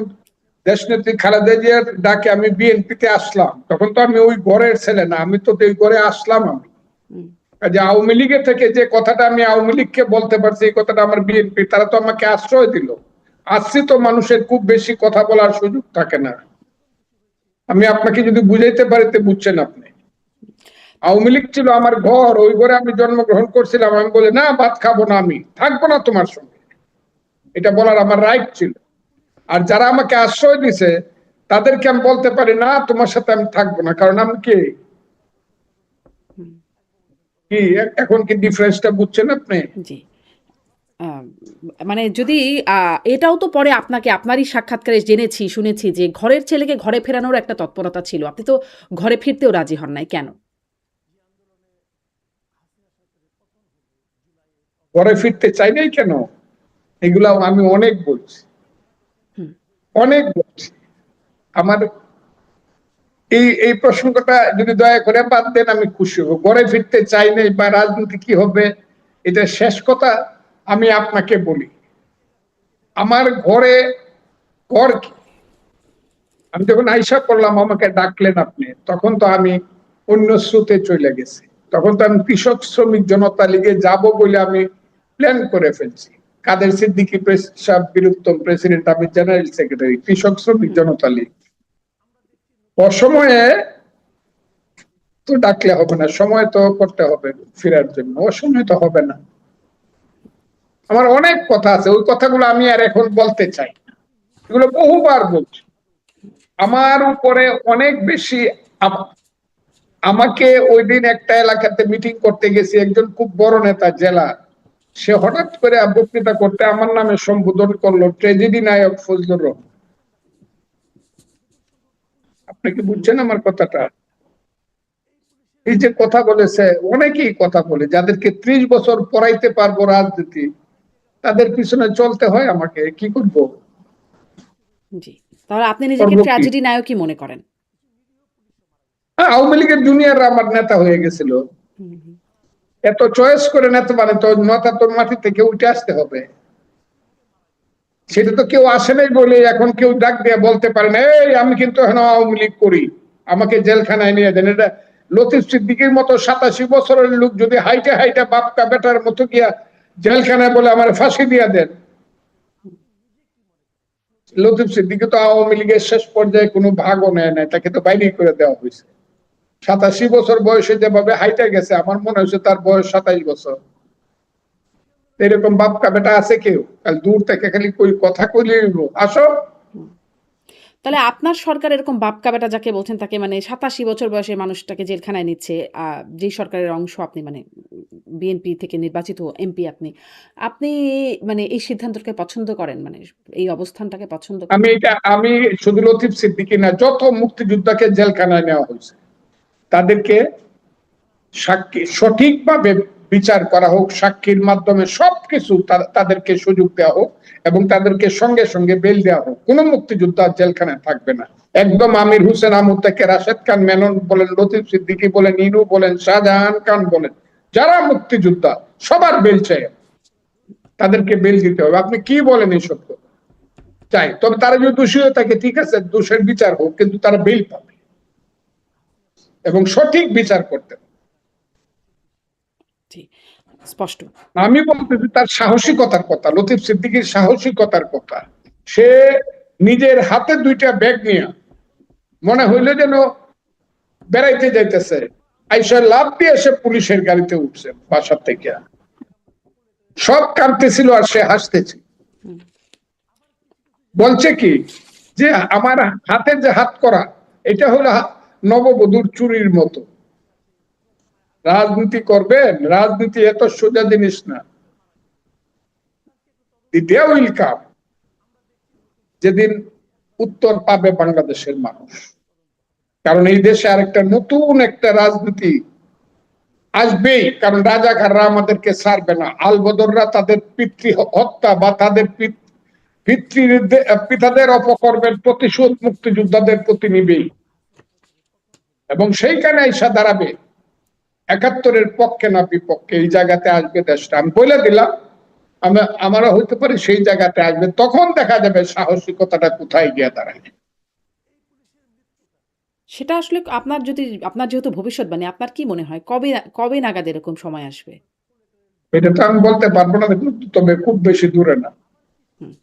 দেশনেত্রী খালেদা জিয়ার ডাকে আমি বিএনপিতে আসলাম, তখন তো আমি ওই ঘরের ছেলে না, আমি তো ওই ঘরে আসলাম। আমি হুম, যে আওয়ামী লীগের থেকে যে কথাটা আমি আওয়ামী লীগকে বলতে পারছি, এই কথাটা আমার বিএনপি, তারা তো আমাকে আশ্রয় দিল। আসছি তো মানুষের খুব বেশি কথা বলার সুযোগ থাকে না। আমি আপনাকে যদি বুঝাইতে পারি তো বুঝছেন আপনি। আওয়ামী লীগ ছিল আমার ঘর, ওই ঘরে আমি জন্মগ্রহণ করছিলাম। আমি বলি না, ভাত খাবো না, আমি থাকবো না তোমার সঙ্গে, এটা বলার আমার রাইট ছিল। আর যারা আমাকে আশ্রয় দিছে তাদেরকে আমি বলতে পারি না, তোমার সাথে আমি থাকবো না, কারণ আমি কে। হুম, কি এখন কি ডিফারেন্সটা বুঝছেন আপনি? জি। আম মানে যদি এটাও তো পরে আপনাকে আপনারই সাক্ষাৎকারে জেনেছি, শুনেছি যে ঘরের ছেলেকে ঘরে ফেরানোর একটা তৎপরতা ছিল। আপনি তো ঘরে ফিরতেও রাজি হন নাই। কেন? ঘরে ফিরতে চাই নাই কেন, এগুলা আমি অনেক বলছি, হুম, অনেক বলছি। আমার এই এই প্রসঙ্গটা যদি দয়া করে বাদ দেন আমি খুশি হব। ঘরে ফিরতে চাই নাই বা রাজনীতি কি হবে, এটা শেষ কথা। আমি আপনাকে বলি, আমার ঘরে ঘর কি, আমি যখন আইসা করলাম আমাকে ডাকলেন আপনি, তখন তো আমি অন্য স্রোতে চলে গেছি। তখন তো আমি কৃষক শ্রমিক জনতা লীগে যাব বলে আমি প্ল্যান করে ফেলছি। কাদের সিদ্দিকী সাহেব বীরুত্তম প্রেসিডেন্ট, আমি জেনারেল সেক্রেটারি কৃষক শ্রমিক হুম, জনতা লীগ। অসময়ে তো ডাকলে হবে না, সময় তো করতে হবে ফেরার জন্য, অসময় তো হবে না। আমার অনেক কথা আছে, ওই কথাগুলো আমি আর এখন বলতে চাই না, এগুলো বহুবার বলছি। আমার উপরে অনেক বেশি আমাকে ওই দিন একটা এলাকাতে মিটিং করতে গেছি, একজন খুব বড় নেতা জেলা, সে হঠাৎ করে বক্তৃতা করতে আমার নামে সম্বোধন করলো ট্রেজেডি নায়ক ফজলুর রহমান। আপনি কি হুম, বুঝছেন আমার কথাটা? এই যে কথা বলেছে, অনেকেই কথা বলে, যাদেরকে 30 বছর পড়াইতে পারবো রাজনীতি, তাদের পিছনে চলতে হয় আমাকে, কি করব? জি। তাহলে আপনি নিজেকে করবো কি? ট্র্যাজেডি নায়কই মনে করেন? আওয়ামী লীগের জুনিয়ররা আমার নেতা হয়ে গেছিল। হুম, হুম, এত চয়েস করে নেতা মানে তো নেতা তোর মাটি থেকে উঠে আসতে হবে। সেটা তো কেউ আসে নাই বলে এখন কেউ ডাক দিয়ে বলতে পারে না, এই আমি কিন্তু এখন আওয়ামী লীগ করি, আমাকে জেলখানায় নিয়ে দেন। এটা লতিফ সিদ্দিকীর মতো 87 বছরের লোক যদি হাইটে হাইটে বাপকা বেটার মতো গিয়া জেলখানায় বলে আমার ফাঁসি দিয়ে দেন। লতিফ সিদ্দিকী তো আওয়ামী লীগের শেষ পর্যায়ে কোনো ভাগও নেয় নাই, তাকে তো বাইরে করে দেওয়া হয়েছে। 87 বছর বয়সে যেভাবে হাইটে গেছে, আমার মনে হচ্ছে তার বয়স 27 বছর। এরকম বাপকা বেটা আছে কেউ? দূর থেকে খালি কই কথা কইলে আসো। হুম। তাহলে আপনার সরকার এরকম বাপকা বেটা যাকে বলছেন তাকে মানে ৮৭ বছর বয়সী মানুষটাকে জেলখানায় নিচ্ছে। যেই সরকারের অংশ আপনি মানে বিএনপি থেকে নির্বাচিত এমপি আপনি। আপনি মানে এই সিদ্ধান্তটাকে পছন্দ করেন? মানে এই অবস্থানটাকে পছন্দ করেন? আমি শুধু লতিফ সিদ্দিকী না, যত মুক্তিযোদ্ধাকে জেলখানায় নেওয়া হয়েছে তাদেরকে সাক্ষী সঠিকভাবে বিচার করা হোক, সাক্ষীর মাধ্যমে সবকিছু তাদেরকে সুযোগ দেওয়া হোক এবং তাদেরকে সঙ্গে সঙ্গে বেল দেওয়া হোক। কোন মুক্তিযোদ্ধা জেলখানায় থাকবে না। একদম আমির হোসেন আমু থেকে রাশেদ খান মেনন বলেন, লতিফ সিদ্দিকী বলেন, ইনু বলেন, শাহজাহান খান বলেন, যারা মুক্তিযোদ্ধা সবার বেল চাই, তাদেরকে বেল দিতে হবে। আপনি কি বলেন এইসব চাই? তবে তারা যদি দোষী হয়ে থাকে ঠিক আছে, দোষের বিচার হোক, কিন্তু তারা বেল পাবে এবং সঠিক বিচার করতে হবে। জি, স্পষ্ট। আমি বলতেছি তার সাহসিকতার কথা, লতিফ সিদ্দিকীর সাহসিকতার কথা। সে নিজের হাতে 2টা ব্যাগ নিয়ে মনে হইল যেন বেড়াইতে যাইতেছে, আইসা লাভ দিয়ে সে পুলিশের গাড়িতে উঠছে বাসার থেকে। সব কাঁদতেছিল আর সে হাসতেছে। হুম, বলছে কি যে আমার হাতে যে হাত করা, এটা হলো নববধূর চুরির মতো। রাজনীতি করবেন, রাজনীতি এত সোজা জিনিস না। দি ডে উইল কাম, যেদিন উত্তর পাবে বাংলাদেশের মানুষ। কারণ এই দেশে আরেকটা নতুন একটা রাজনীতি আসবেই, কারণ রাজাকাররা আমাদেরকে ছাড়বে না। আলবদররা তাদের পিতৃ হত্যা বা তাদের পিতাদের অপকর্মের প্রতিশোধ মুক্তিযোদ্ধাদের প্রতি নিবেই, এবং সেইখানে এসে দাঁড়াবে 71-এর পক্ষে না বিপক্ষে। এই জায়গাতে আসবে দেশটা, আমি বলে দিলাম। আমরা হইতে পারি সেই জায়গাতে আসবে, তখন দেখা যাবে সাহসিকতাটা কোথায় গিয়ে দাঁড়ায়। সেটা আসলে আপনার যেহেতু ভবিষ্যৎবাণী, আপনার কি মনে হয় কবে কবে নাগাদ এরকম সময় আসবে? এটা তো আমি বলতে পারবো না, তবে খুব বেশি দূরে না। হুম।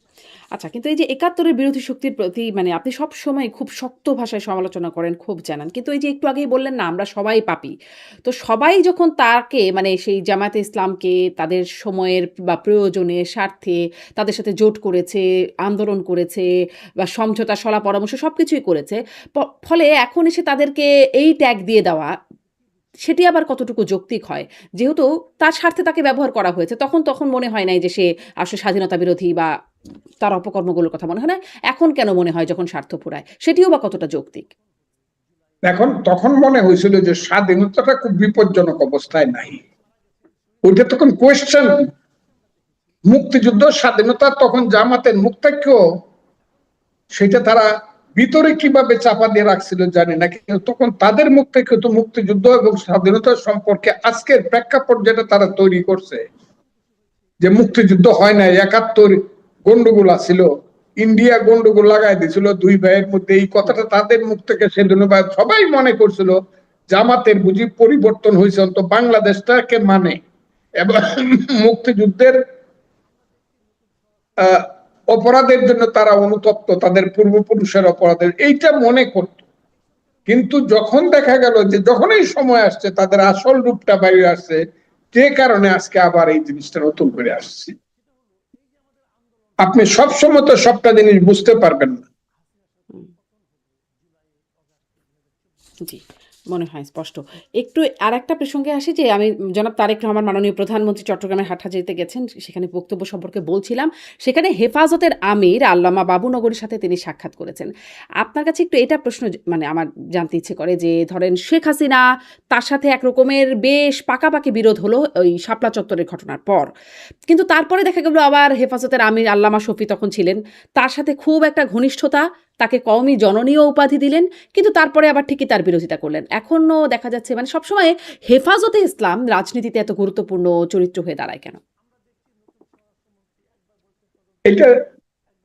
আচ্ছা, কিন্তু এই যে ৭১ এর বিরোধী শক্তির প্রতি মানে আপনি সবসময় খুব শক্ত ভাষায় সমালোচনা করেন, ক্ষোভ জানান। কিন্তু এই যে একটু আগেই বললেন না, আমরা সবাই পাপী। তো সবাই যখন তাকে মানে সেই জামায়াতে ইসলামকে তাদের সময়ের বা প্রয়োজনে, স্বার্থে তাদের সাথে জোট করেছে, আন্দোলন করেছে বা সমঝোতা, শলা পরামর্শ সবকিছুই করেছে। প ফলে এখন এসে তাদেরকে এই ট্যাগ দিয়ে দেওয়া সেটি আবার কতটুকু যৌক্তিক হয়? যেহেতু তার স্বার্থে তাকে ব্যবহার করা হয়েছে, তখন মনে হয় নাই যে সে আসলে স্বাধীনতা বিরোধী বা তার অপকর্মগুলোর কথা মনে হয় না। এখন কেন মনে হয় যখন স্বার্থ ফুরায়? সেটিও বা কতটা যৌক্তিক? এখন তখন মনে হয়েছিল যে স্বাধীনতাটা খুব বিপজ্জনক অবস্থায় নাই, ওইটা তখন কোয়েশ্চেন। মুক্তিযুদ্ধ স্বাধীনতা তখন জামাতের মুক্তাক্ষ, সেটা তারা ভিতরে কিভাবে চাপা দিয়ে রাখছিল জানি না, কিন্তু তখন তাদের মুখ থেকে তো মুক্তিযুদ্ধ এবং স্বাধীনতা সম্পর্কে আজকের প্রেক্ষাপট যেটা তারা তৈরি করছে, যে মুক্তিযুদ্ধ হয় না, ৭১ গন্ডগোল ছিল, ইন্ডিয়া গন্ডগোল লাগাই দিছিল দুই ভাইয়ের মধ্যে, এই কথাটা তাদের মুখ থেকে সেদিন সবাই মনে করছিল জামাতের বুঝি পরিবর্তন হয়েছে, অন্ত বাংলাদেশটাকে মানে এবং মুক্তিযুদ্ধের অপরাধের জন্য তারা অনুতপ্ত, তাদের পূর্বপুরুষের অপরাধের এইটা মনে করত। কিন্তু যখন দেখা গেল যে যখন এই সময় আসছে তাদের আসল রূপটা বাইরে আসছে, যে কারণে আজকে আবার এই জিনিসটা নতুন করে আসছে। আপনি সবসময় তো সবটা জিনিস বুঝতে পারবেন না। হুম, জি, মনে হয় স্পষ্ট। একটু আরেকটা প্রসঙ্গে আসি যে আমি জনাব তারেক রহমান মাননীয় প্রধানমন্ত্রী চট্টগ্রামের হাটহাজারীতে গেছেন। সেখানে বক্তব্য সম্পর্কে বলছিলাম। সেখানে হেফাজতের আমির আল্লামা বাবুনগরীর সাথে তিনি সাক্ষাৎ করেছেন। আপনার কাছে একটু এটা প্রশ্ন মানে আমার জানতে ইচ্ছে করে যে ধরেন শেখ হাসিনা তার সাথে একরকমের বেশ পাকাপাকি বিরোধ হলো ওই শাপলা চত্বরের ঘটনার পর। কিন্তু তারপরে দেখা গেল আবার হেফাজতের আমির আল্লামা শফি তখন ছিলেন। তার সাথে খুব একটা ঘনিষ্ঠতা, তাকে কওমি জননীয় উপাধি দিলেন। কিন্তু তারপরে আবার ঠিকই তার বিরোধিতা করলেন। এখনো দেখা যাচ্ছে মানে সবসময় হেফাজতে ইসলাম রাজনীতিতে এত গুরুত্বপূর্ণ চরিত্র হয়ে দাঁড়ায় কেন? এটা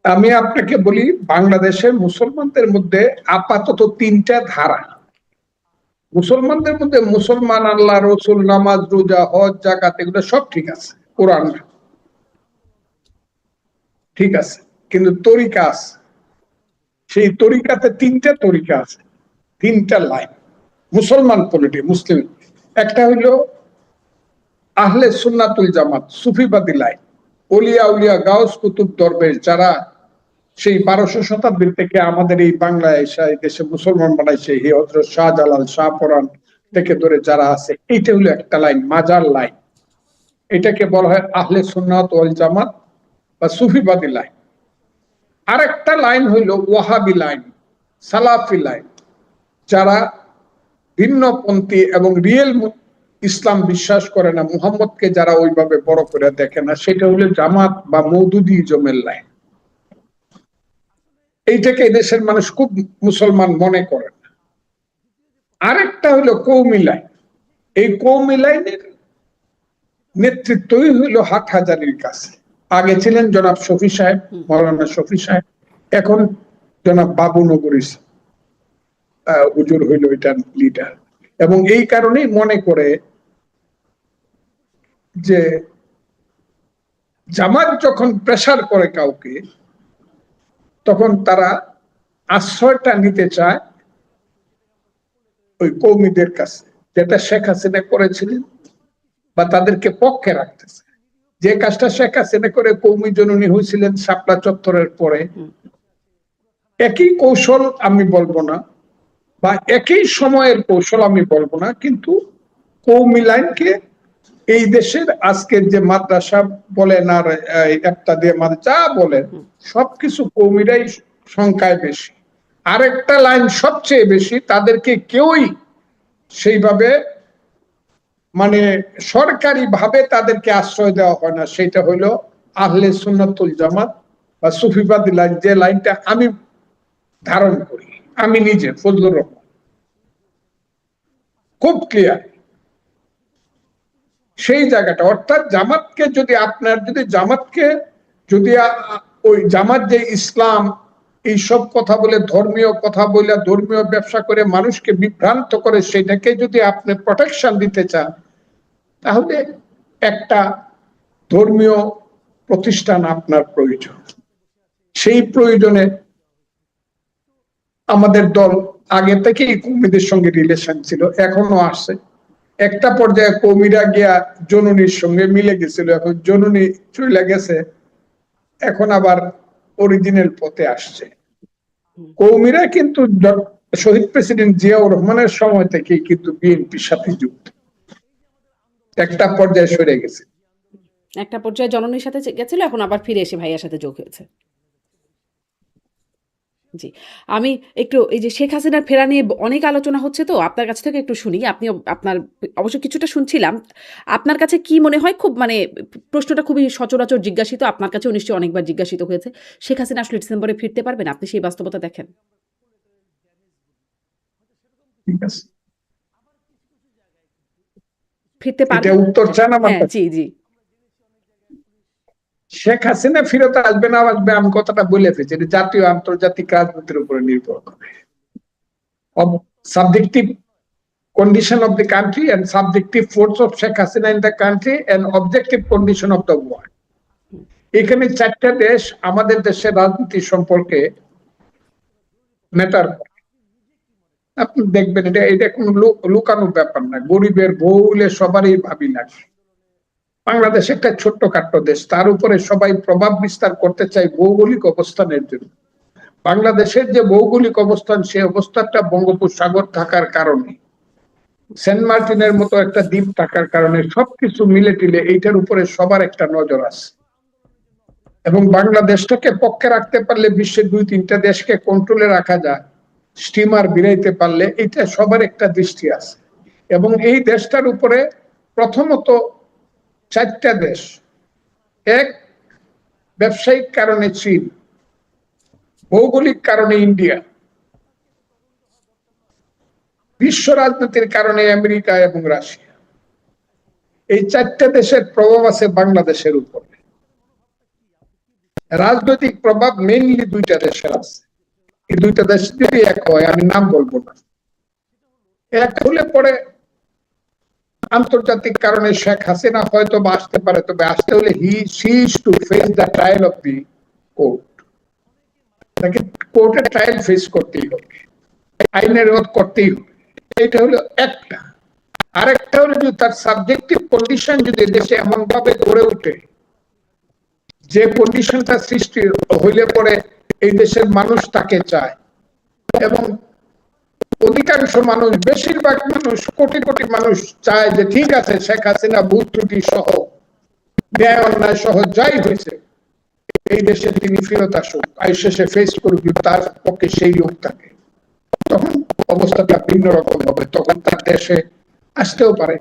আমি আপনাকে বলি, বাংলাদেশের মুসলমানদের মধ্যে আপাতত তিনটা ধারা। মুসলমানদের মধ্যে মুসলমান, আল্লাহ, রসুল, নামাজ, রোজা, হজ, জাকাত এগুলো সব ঠিক আছে, কোরআন ঠিক আছে, কিন্তু তরিকা আছে। সেই তরিকাতে তিনটা তরিকা আছে, তিনটা লাইন মুসলমান মুসলিম। একটা হইল আহলে সুন্নাতুল জামাত, সুফিবাদী লাইন, ওলিয়া উলিয়া গাউস কুতুব দরবেশ, যারা সেই 1200 শতাব্দীর থেকে আমাদের এই বাংলায় এসে দেশে মুসলমান বানাইছে, হে হযরত শাহজালাল, শাহপরান থেকে ধরে যারা আছে, এইটা হলো একটা লাইন, মাজার লাইন। এটাকে বলা হয় আহলে সুন্নাত ওয়াল জামাত বা সুফিবাদী লাইন। আরেকটা লাইন হইল ওয়াহাবি লাইন, সালাফি লাইন, যারা ভিন্নপন্থী এবং রিয়েল ইসলাম বিশ্বাস করে না, মুহাম্মদকে যারা ওইভাবে বড় করে দেখে না, সেটা হলো জামাত বা মওদুদি ইজমের লাইন। এইটাকে দেশের মানুষ খুব মুসলমান মনে করে না। আরেকটা হলো কৌমি লাইন। এই কৌমি লাইনের নেতৃত্বই হইল হাটহাজারীর কাছে। আগে ছিলেন জনাব শফি সাহেব, মৌলানা শফি সাহেব, এখন জনাব বাবু নগরী হুজুর হইল এটার লিডার। এবং এই কারণেই মনে করে যে জামাত যখন প্রেসার করে কাউকে, তখন তারা আশ্রয়টা নিতে চায় ওই কৌমিদের কাছে, যেটা শেখ হাসিনা করেছিলেন, বা তাদেরকে পক্ষে রাখতেছে। যে কাজটা শেখ হাসিনা করে কৌমি জননী হয়েছিলেন শাপলা চত্বরের পরে, একই কৌশল আমি বলবো না, বা একই সময়ের কৌশল আমি বলবো না, কিন্তু কৌমি লাইনকে এই দেশের আজকের যে মাদ্রাসা বলেন আর একটা দিয়ে যা বলেন, সবকিছু কৌমিরাই সংখ্যায় বেশি। আরেকটা লাইন সবচেয়ে বেশি, তাদেরকে কেউই সেইভাবে মানে সরকারি ভাবে তাদেরকে আশ্রয় দেওয়া হয় না, সেটা হলো আহলে সুন্নাতুল জামাত বা সুফিবাদী লাইন, যে লাইনটা আমি ধারণ করি, আমি নিজে ফজলুর রহমান, খুব ক্লিয়ার সেই জায়গাটা। অর্থাৎ জামাতকে যদি আপনার যদি জামাতকে যদি ওই জামাত যে ইসলাম এইসব কথা বলে, ধর্মীয় কথা বলে, ধর্মীয় ব্যবসা করে মানুষকে বিভ্রান্ত করে, সেটাকে যদি আপনি প্রোটেকশন দিতে চান, তাহলে একটা ধর্মীয় প্রতিষ্ঠান আপনার প্রয়োজন। সেই প্রয়োজনে আমাদের দল আগে থেকেই কর্মীদের সঙ্গে রিলেশন ছিল, এখনো আছে। একটা পর্যায়ে কর্মীরা গিয়া জননীর সঙ্গে মিলে গেছিল, এখন জননী চলে গেছে, এখন আবার অরিজিনাল পথে আসছে। কর্মীরা কিন্তু শহীদ প্রেসিডেন্ট জিয়াউর রহমানের সময় থেকেই কিন্তু বিএনপির সাথে যুক্ত, একটা পর্যায়ে সরে গেছে। একটা পর্যায়ে জননীর সাথে গেছিল, এখন আবার ফিরে এসে ভাইয়ার সাথে যোগ হয়েছে। জি, আমি একটু এই যে শেখ হাসিনার ফেরা নিয়ে অনেক আলোচনা হচ্ছে, তো আপনার কাছ থেকে একটু শুনি। আপনি আপনার অবশ্য কিছুটা শুনছিলাম। আপনার কাছে কি মনে হয়, খুব মানে প্রশ্নটা খুবই সচরাচর জিজ্ঞাসিত, আপনার কাছেও নিশ্চয়ই অনেকবার জিজ্ঞাসিত হয়েছে, শেখ হাসিনা আসলে ডিসেম্বরে ফিরতে পারবেন? আপনি সেই বাস্তবতা দেখেন? ঠিক আছে, ফিরতে এটা পারবেন? উত্তর চান আমার হ্যাঁ, কাছে? জি, জি। শেখ হাসিনা ফিরত আসবে না আসবে, আমি কথাটা বলে ফেলছি, এটা জাতীয় আন্তর্জাতিক রাজনীতির উপরে নির্ভর করে। Subjective condition of the country and subjective force of Sheikh Hasina in the country and objective condition of the world. এখানে চারটা দেশ আমাদের দেশের রাজনীতি সম্পর্কে ম্যাটার করে। আপনি দেখবেন এটা এটা কোনো লুকানোর ব্যাপার না, গরিবের বউলে সবারই ভাবি লাগে। বাংলাদেশ একটা ছোট্টখাট্ট দেশ, তার উপরে সবাই প্রভাব বিস্তার করতে চায় ভৌগোলিক অবস্থানের জন্য। বাংলাদেশের যে ভৌগোলিক অবস্থান, সেই অবস্থানটা বঙ্গোপসাগর থাকার কারণে, সেন্ট মার্টিনের মতো একটা দ্বীপ থাকার কারণে, সবকিছু মিলে টিলে এইটার উপরে সবার একটা নজর আছে। এবং বাংলাদেশটাকে পক্ষে রাখতে পারলে বিশ্বের 2-3টা দেশকে কন্ট্রোলে রাখা যায়, স্টিমার বিরাইতে পারলে, এটা সবার একটা দৃষ্টি আছে। এবং এই দেশটার উপরে প্রথমত 4টা দেশ, এক ব্যবসায়িক কারণে চীন, ভৌগোলিক কারণে ইন্ডিয়া, বিশ্ব রাজনীতির কারণে আমেরিকা এবং রাশিয়া। এই 4টা দেশের প্রভাব আছে বাংলাদেশের উপরে। রাজনৈতিক প্রভাব মেইনলি 2টা দেশের আছে। এই 2টা দেশ যদি এক হয়, আমি নাম বলবো না, এক হলে পরে আন্তর্জাতিক কারণে শেখ হাসিনা হয়তো বা আসতে পারে, তবে আসতে হলে she is to face the trial of the court, তাকে কোর্টে ট্রায়াল ফেস করতেই হবে, আইনের রোধ করতেই হবে। এটা হলো একটা। আরেকটা হলো যে তার সাবজেক্টিভ কন্ডিশন যদি দেশে এমন ভাবে গড়ে ওঠে, যে কন্ডিশনটা সৃষ্টি হইলে পরে এই দেশের মানুষ তাকে চায়, এবং অধিকাংশ মানুষ, বেশিরভাগ মানুষ, কোটি কোটি মানুষ চায় যে ঠিক আছে, শেখ হাসিনা ভুল ত্রুটি সহ, ন্যায় অন্যায় সহ যাই হয়েছে, এই দেশে তিনি ফেরত আসুক, আইসেসে ফেস করুক, তার পক্ষে সেই লোক থাকে। তখন অবস্থাটা ভিন্ন রকম হবে, তখন তার দেশে আসতেও পারে।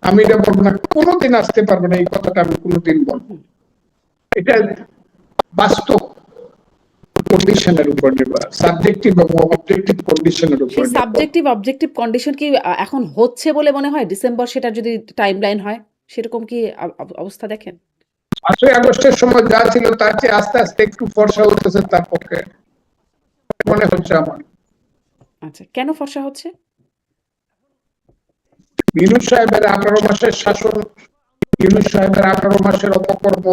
আমি এটা বলবো না কোনোদিন আসতে পারবে না, এই কথাটা আমি কোনোদিন বলবো। এটা বাস্তব কন্ডিশনের উপর নির্ভর, সাবজেক্টিভ এবং অবজেক্টিভ কন্ডিশনের উপর। সেই সাবজেক্টিভ অবজেক্টিভ কন্ডিশন কি এখন হচ্ছে বলে মনে হয়? ডিসেম্বর সেটা যদি টাইমলাইন হয়, সেরকম কি অবস্থা দেখেন? 5ই আগস্টের সময় যা ছিল তার চেয়ে আস্তে আস্তে একটু ফর্সা হতেছে তার পক্ষে মনে হচ্ছে আমার। আচ্ছা, কেন ফর্সা হচ্ছে? ইউনূস সাহেবের 18 মাসের শাসন, ইউনূস সাহেবের 18 মাসের অপকর্ম,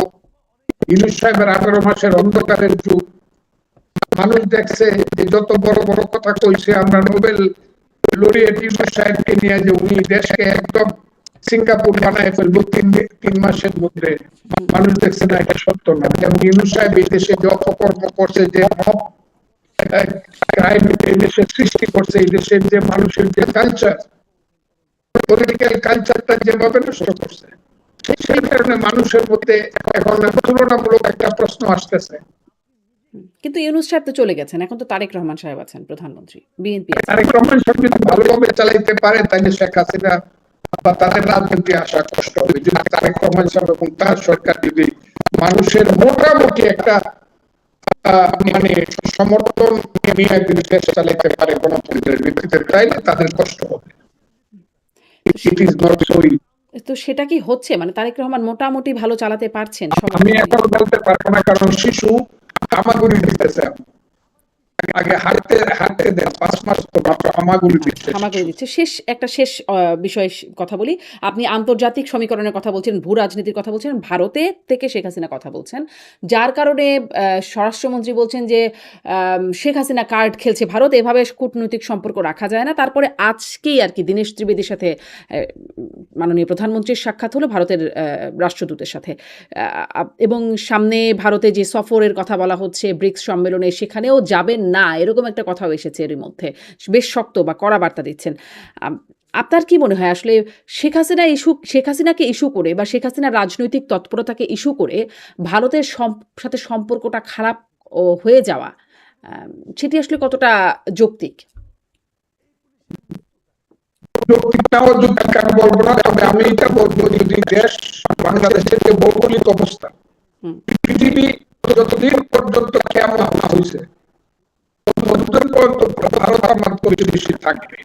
ইউনূস সাহেবের 18 মাসের অন্ধকারের যুগ, মানুষ দেখছে যে যত বড় বড় কথা কইছে আমরা, নোবেল লরিয়েট ইউনূস সাহেবকে নিয়ে, যে উনি দেশকে একদম সিঙ্গাপুর বানায় ফেলবো 3 মাসের মধ্যে, মানুষ দেখছে না এটা সত্য না। এবং ইউনূস সাহেব এই দেশে যে অপকর্ম করছে, যে ক্রাইম এই দেশে সৃষ্টি করছে, এই দেশের যে মানুষের যে কালচার, পলিটিক্যাল কালচারটা যেভাবে নষ্ট করছে, সেই কারণে মানুষের মধ্যে এখন তুলনামূলক একটা প্রশ্ন আসতেছে। কিন্তু ইউনূস সাহেব তো চলে গেছেন, এখন তো তারেক রহমান সাহেব আছেন প্রধানমন্ত্রী, বিএনপি আছে। তারেক রহমান সাহেব যদি ভালোভাবে চালাইতে পারে, তাহলে শেখ হাসিনা বা তাদের রাজনীতি আসা কষ্ট হবে। যদি তারেক রহমান সাহেব এবং তার সরকার যদি মানুষের মোটামুটি একটা মানে সমর্থন নিয়ে যদি দেশ চালাইতে পারে গণতন্ত্রের ভিত্তিতে, তাইলে তাদের কষ্ট হবে। It is not so easy. তো সেটা কি হচ্ছে? মানে তারেক রহমান মোটামুটি ভালো চালাতে পারছেন? আমি এখন বলতে পারবো না, কারণ শিশু হামাগুড়ি দিতেছে। আগে হাঁটতে হাঁটতে দেন, 5 মাস তো মাত্র হামাগুড়ি দিচ্ছে। হামাগুড়ি দিচ্ছে। শেষ বিষয়ে কথা বলি। আপনি আন্তর্জাতিক সমীকরণের কথা বলছেন, ভূ রাজনীতির কথা বলছেন, ভারতে থেকে শেখ হাসিনা কথা বলছেন। যার কারণে স্বরাষ্ট্রমন্ত্রী বলছেন যে শেখ হাসিনা কার্ড খেলছে ভারত, এভাবে কূটনৈতিক সম্পর্ক রাখা যায় না। তারপরে আজকেই আর কি দীনেশ ত্রিবেদীর সাথে মাননীয় প্রধানমন্ত্রীর সাক্ষাৎ হলো ভারতের রাষ্ট্রদূতের সাথে। এবং সামনে ভারতে যে সফরের কথা বলা হচ্ছে ব্রিক্স সম্মেলনে, সেখানেও যাবেন না, এরকম একটা কথাও এসেছে এর মধ্যে। বেশ শক্ত বা কড়া বার্তা দিচ্ছেন। আপনার কি মনে হয় আসলে শেখ হাসিনাকে ইস্যু করে বা শেখ হাসিনার রাজনৈতিক তৎপরতাকে ইস্যু করে ভারতের সাথে সম্পর্কটা খারাপ হয়ে যাওয়া, সেটি আসলে কতটা যৌক্তিক? যৌক্তিকটাও যৌক্তিক আমি বলবো না, তবে আমি এটা বলবো যদি দেশ বাংলাদেশের যে ভৌগোলিক অবস্থা, পৃথিবী যতদিন পর্যন্ত কেমন হয়েছে ততদিন পর্যন্ত ভারত আমার প্রতিবেশী থাকবে।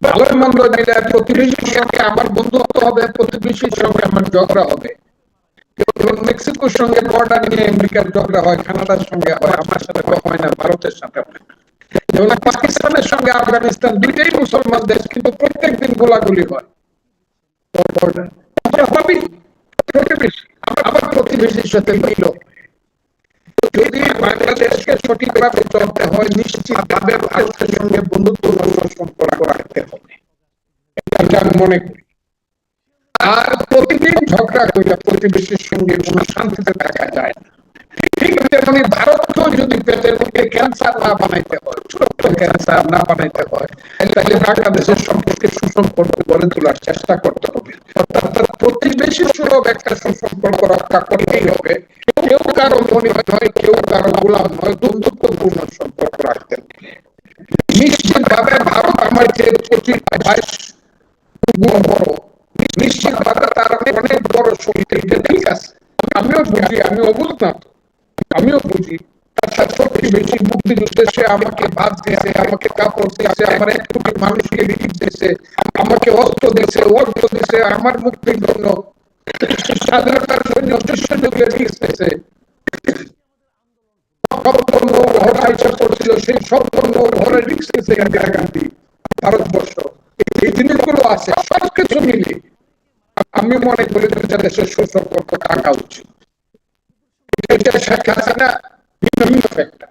ভালো মন্দ দিলে প্রতিবেশীর সঙ্গে আমার বন্ধুত্ব হবে, প্রতিবেশীর সঙ্গে আমার ঝগড়া হবে। মেক্সিকোর সঙ্গে বর্ডার নিয়ে আমেরিকার ঝগড়া হয়, কানাডার সঙ্গে হয়, আমার সাথে হয় না, ভারতের সাথে হয় না। যেমন পাকিস্তানের সঙ্গে আফগানিস্তান দুইটাই মুসলমান দেশ, কিন্তু প্রত্যেকদিন গোলাগুলি হয়। প্রতিবেশী আমার প্রতিবেশীর সাথে মিল। যদি বাংলাদেশকে সঠিকভাবে চলতে হয়, নিশ্চিতভাবে ভারতের সঙ্গে বন্ধুত্বপূর্ণ সম্পর্ক রাখতে হবে, এটা আমি মনে করি। আর প্রতিদিন ঝগড়া করে প্রতিবেশীর সঙ্গে কোনো শান্তিতে থাকা যায় না। ঠিক তেমনি ভারতকেও যদি পেটের মধ্যে ক্যান্সার না বানাইতে হয়, ছোট্ট ক্যান্সার না বানাইতে হয়, তাহলে বাংলাদেশের সম্পর্কে সুসম্পর্ক গড়ে তোলার চেষ্টা করতে হবে। অর্থাৎ প্রতিবেশীর সুলভ একটা সুসম্পর্ক রক্ষা করতেই হবে। কেউ কারো মনে নয়, কেউ কারো গোলাম নয়, বন্ধুত্বপূর্ণ সম্পর্ক রাখতে হবে। নিশ্চিতভাবে ভারত আমার যে 25-22 গুণ বড়, নিশ্চিতভাবে তার অনেক বড় শক্তি, এটা ঠিক আছে। আমিও বুঝি, আমি অবুঝ না তো, আমিও বুঝি। বেশি মুক্তিযুদ্ধে সে আমাকে ভাত দিয়েছে, আমাকে কাপড় দিয়েছে, আমার 1 কোটি মানুষকে রিলিফ দিয়েছে, আমাকে অস্ত্র দিয়েছে, অর্থ দিয়েছে, আমার মুক্তির জন্য স্বাধীনতার জন্য যুদ্ধে দিয়েছে। সম্পূর্ণ ঘর আইসা করছিল, সেই সম্পূর্ণ ঘরের রিস্ক দিয়েছে ইন্দিরা গান্ধী, ভারতবর্ষ। এই জিনিসগুলো আছে, সবকিছু মিলে আমি মনে করি যে দেশের সুসম্পর্ক থাকা উচিত। এটা শেখ হাসিনা ভিন্ন ফ্যাক্টর।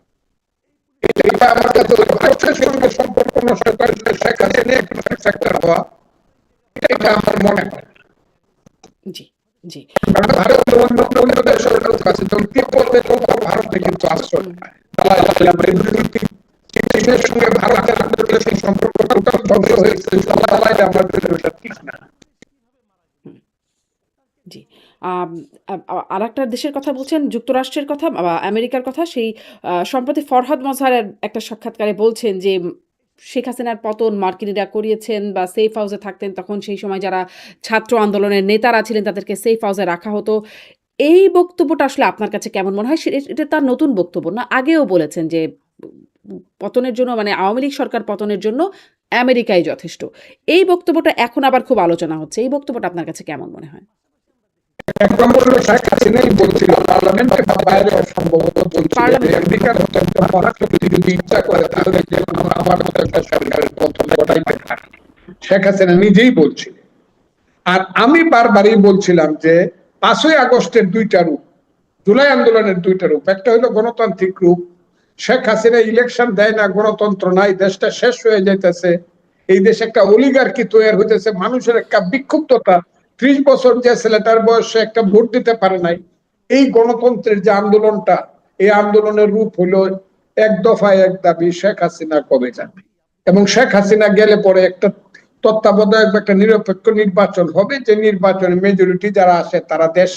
এটা আমার কাছে ভারতের সঙ্গে সম্পর্ক নষ্ট করে শেখ হাসিনা একটা ফ্যাক্টর হওয়া, এটা আমার মনে হয়। জি জি। কারণ ভারতের অন্য দেশের কাছে যেমন তিব্বতে ভারতে কিন্তু আশ্রয় পায়। চীনের সঙ্গে ভারতের আন্তর্জাতিক সম্পর্ক টোটাল ধ্বংস হয়েছে, দালাইটা আমাদের ঠিক না। জি। আর একটা দেশের কথা বলছেন, যুক্তরাষ্ট্রের কথা বা আমেরিকার কথা। সেই সম্প্রতি ফরহাদ মজহারের একটা সাক্ষাৎকারে বলছেন যে শেখ হাসিনার পতন মার্কিনিরা করিয়েছেন বা সেফ হাউসে থাকতেন, তখন সেই সময় যারা ছাত্র আন্দোলনের নেতারা ছিলেন তাদেরকে সেফ হাউসে রাখা হতো। এই বক্তব্যটা আসলে আপনার কাছে কেমন মনে হয়? এটা তার নতুন বক্তব্য না, আগেও বলেছেন যে পতনের জন্য, মানে আওয়ামী লীগ সরকার পতনের জন্য আমেরিকাই যথেষ্ট। এই বক্তব্যটা এখন আবার খুব আলোচনা হচ্ছে। এই বক্তব্যটা আপনার কাছে কেমন মনে হয়? এক নম্বর শেখ হাসিনাই বলছিল, পার্লামেন্টে বা বাইরে সম্ভবত বলছিল যে আমেরিকার মতো একটা মহাশক্তি যদি ইচ্ছা করে তাহলে আমার মতো একটা সরকারের পতন ঘটাইতে পারে। শেখ হাসিনা নিজেই বলছিল। আর আমি বারবারই বলছিলাম যে 5ই আগস্টের 2টা রূপ, জুলাই আন্দোলনের 2টা রূপ। একটা হলো গণতান্ত্রিক রূপ, শেখ হাসিনা ইলেকশন দেয় না, গণতন্ত্র নাই, দেশটা শেষ হয়ে যাইতেছে, এই দেশে একটা অলিগার্কি তৈরি হইতেছে, মানুষের একটা বিক্ষুব্ধতা, 30 বছর যে ছেলেটার বয়সে একটা ভোট দিতে পারে নাই। এই গণতন্ত্রের যে আন্দোলনটা, এই আন্দোলনের রূপ হলো 1 দফায় 1 দাবি, শেখ হাসিনা কবে যাবে। এবং শেখ হাসিনা গেলে পরে একটা তত্ত্বাবধায়ক একটা নিরপেক্ষ নির্বাচন হবে, যে নির্বাচনে মেজরিটি যারা আসে তারা দেশ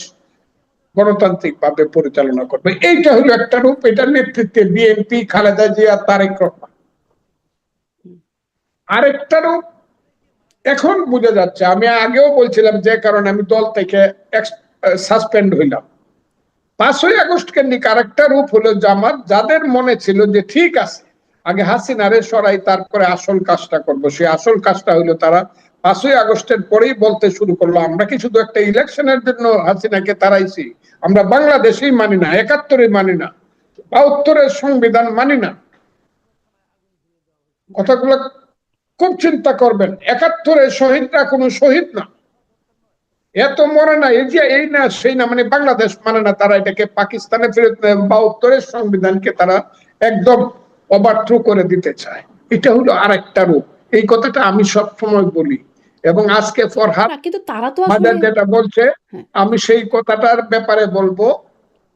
গণতান্ত্রিক ভাবে পরিচালনা করবে। এইটা হলো একটা রূপ, এটার নেতৃত্বে বিএনপি, খালেদা জিয়া, তারেক রহমান। আরেকটা রূপ এখন বোঝা যাচ্ছে, আমি আগেও বলছিলাম যে কারণে আমি দল থেকে সাসপেন্ড হইলাম। 5ই আগস্ট কেন্দ্রিক আরেকটা রূপ হলো জামাত, যাদের মনে ছিল যে ঠিক আছে আগে হাসিনারে সরাই তারপরে আসল কাজটা করব। সেই আসল কাজটা হইলো তারা 5ই আগস্টের পরেই বলতে শুরু করলো, আমরা কি শুধু একটা ইলেকশনের জন্য হাসিনাকে তাড়াইছি, আমরা বাংলাদেশেই মানি না, 71-ই মানি না, 72-এর সংবিধান মানি না, কথাগুলো খুব চিন্তা করবেন। 71-এর শহীদরা কোনো শহীদ না, এত মরে না, এই যে এই না সেই না, মানে বাংলাদেশ মানে না, তারা এটাকে পাকিস্তানে ফেরত 72-এর সংবিধানকে তারা একদম ওভারথ্রো করে দিতে চায়। এটা হলো আরেকটা রূপ। এই কথাটা আমি সব সময় বলি, এবং আজকে ফরহাদ কিন্তু তারা তো আসলে মাদার যেটা বলছে, হ্যাঁ, আমি সেই কথাটার ব্যাপারে বলবো।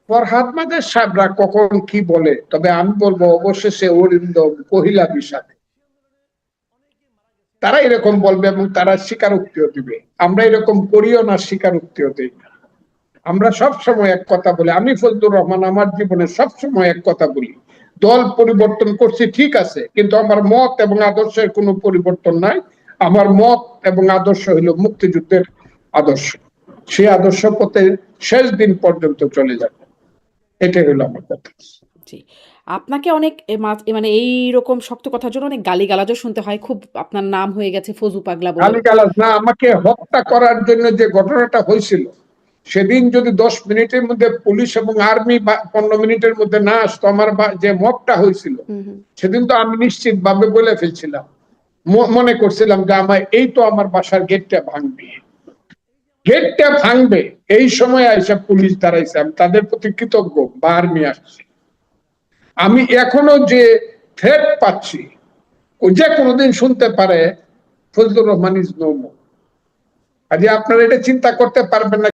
ফরহাদ মাদার সাহেবরা কখন কি বলে, তবে আমি বলবো অবশেষে অরিন্দম কহিলা বিষাদে, তারা এরকম বলবে এবং তারা স্বীকারোক্তিও দিবে। আমরা এরকম করিও না, স্বীকারোক্তিও দিই না। আমরা সব সময় এক কথা বলি। আমি ফজলুর রহমান আমার জীবনে সব সময় এক কথা বলি, দল পরিবর্তন করছি ঠিক আছে, কিন্তু আমার মত এবং আদর্শের কোনো পরিবর্তন নাই। আমার মত এবং আদর্শ হলো মুক্তিযুদ্ধের আদর্শ, সেই আদর্শ পথে শেষ দিন পর্যন্ত চলে যাবে, এটাই হলো আমার কথা। জি। আপনাকে অনেক মানে এইরকম শক্ত কথার জন্য অনেক গালিগালাজও শুনতে হয়। খুব আপনার নাম হয়ে গেছে ফজু পাগলা বলে। গালিগালাজ না, আমাকে হত্যা করার জন্য যে ঘটনাটা হয়েছিল, সেদিন যদি 10 মিনিটের মধ্যে পুলিশ এবং আর্মি 15 মিনিটের মধ্যে না আসতো, আমার যে মবটা হয়েছিল সেদিন তো আমি নিশ্চিত ভাবে বলে ফেলছিলাম, মনে করছিলাম যে আমার এই তো আমার বাসার গেটটা ভাঙবে, গেটটা ভাঙবে, এই সময় আইসা পুলিশ দাঁড়াইছে, আমি তাদের প্রতি কৃতজ্ঞ বা আর্মি আসছে। আমি এখনো যে থ্রেট পাচ্ছি, ও যে কোনোদিন শুনতে পারে Fazlur Rahman is no more. কাজে আপনারা এটা চিন্তা করতে পারবেন না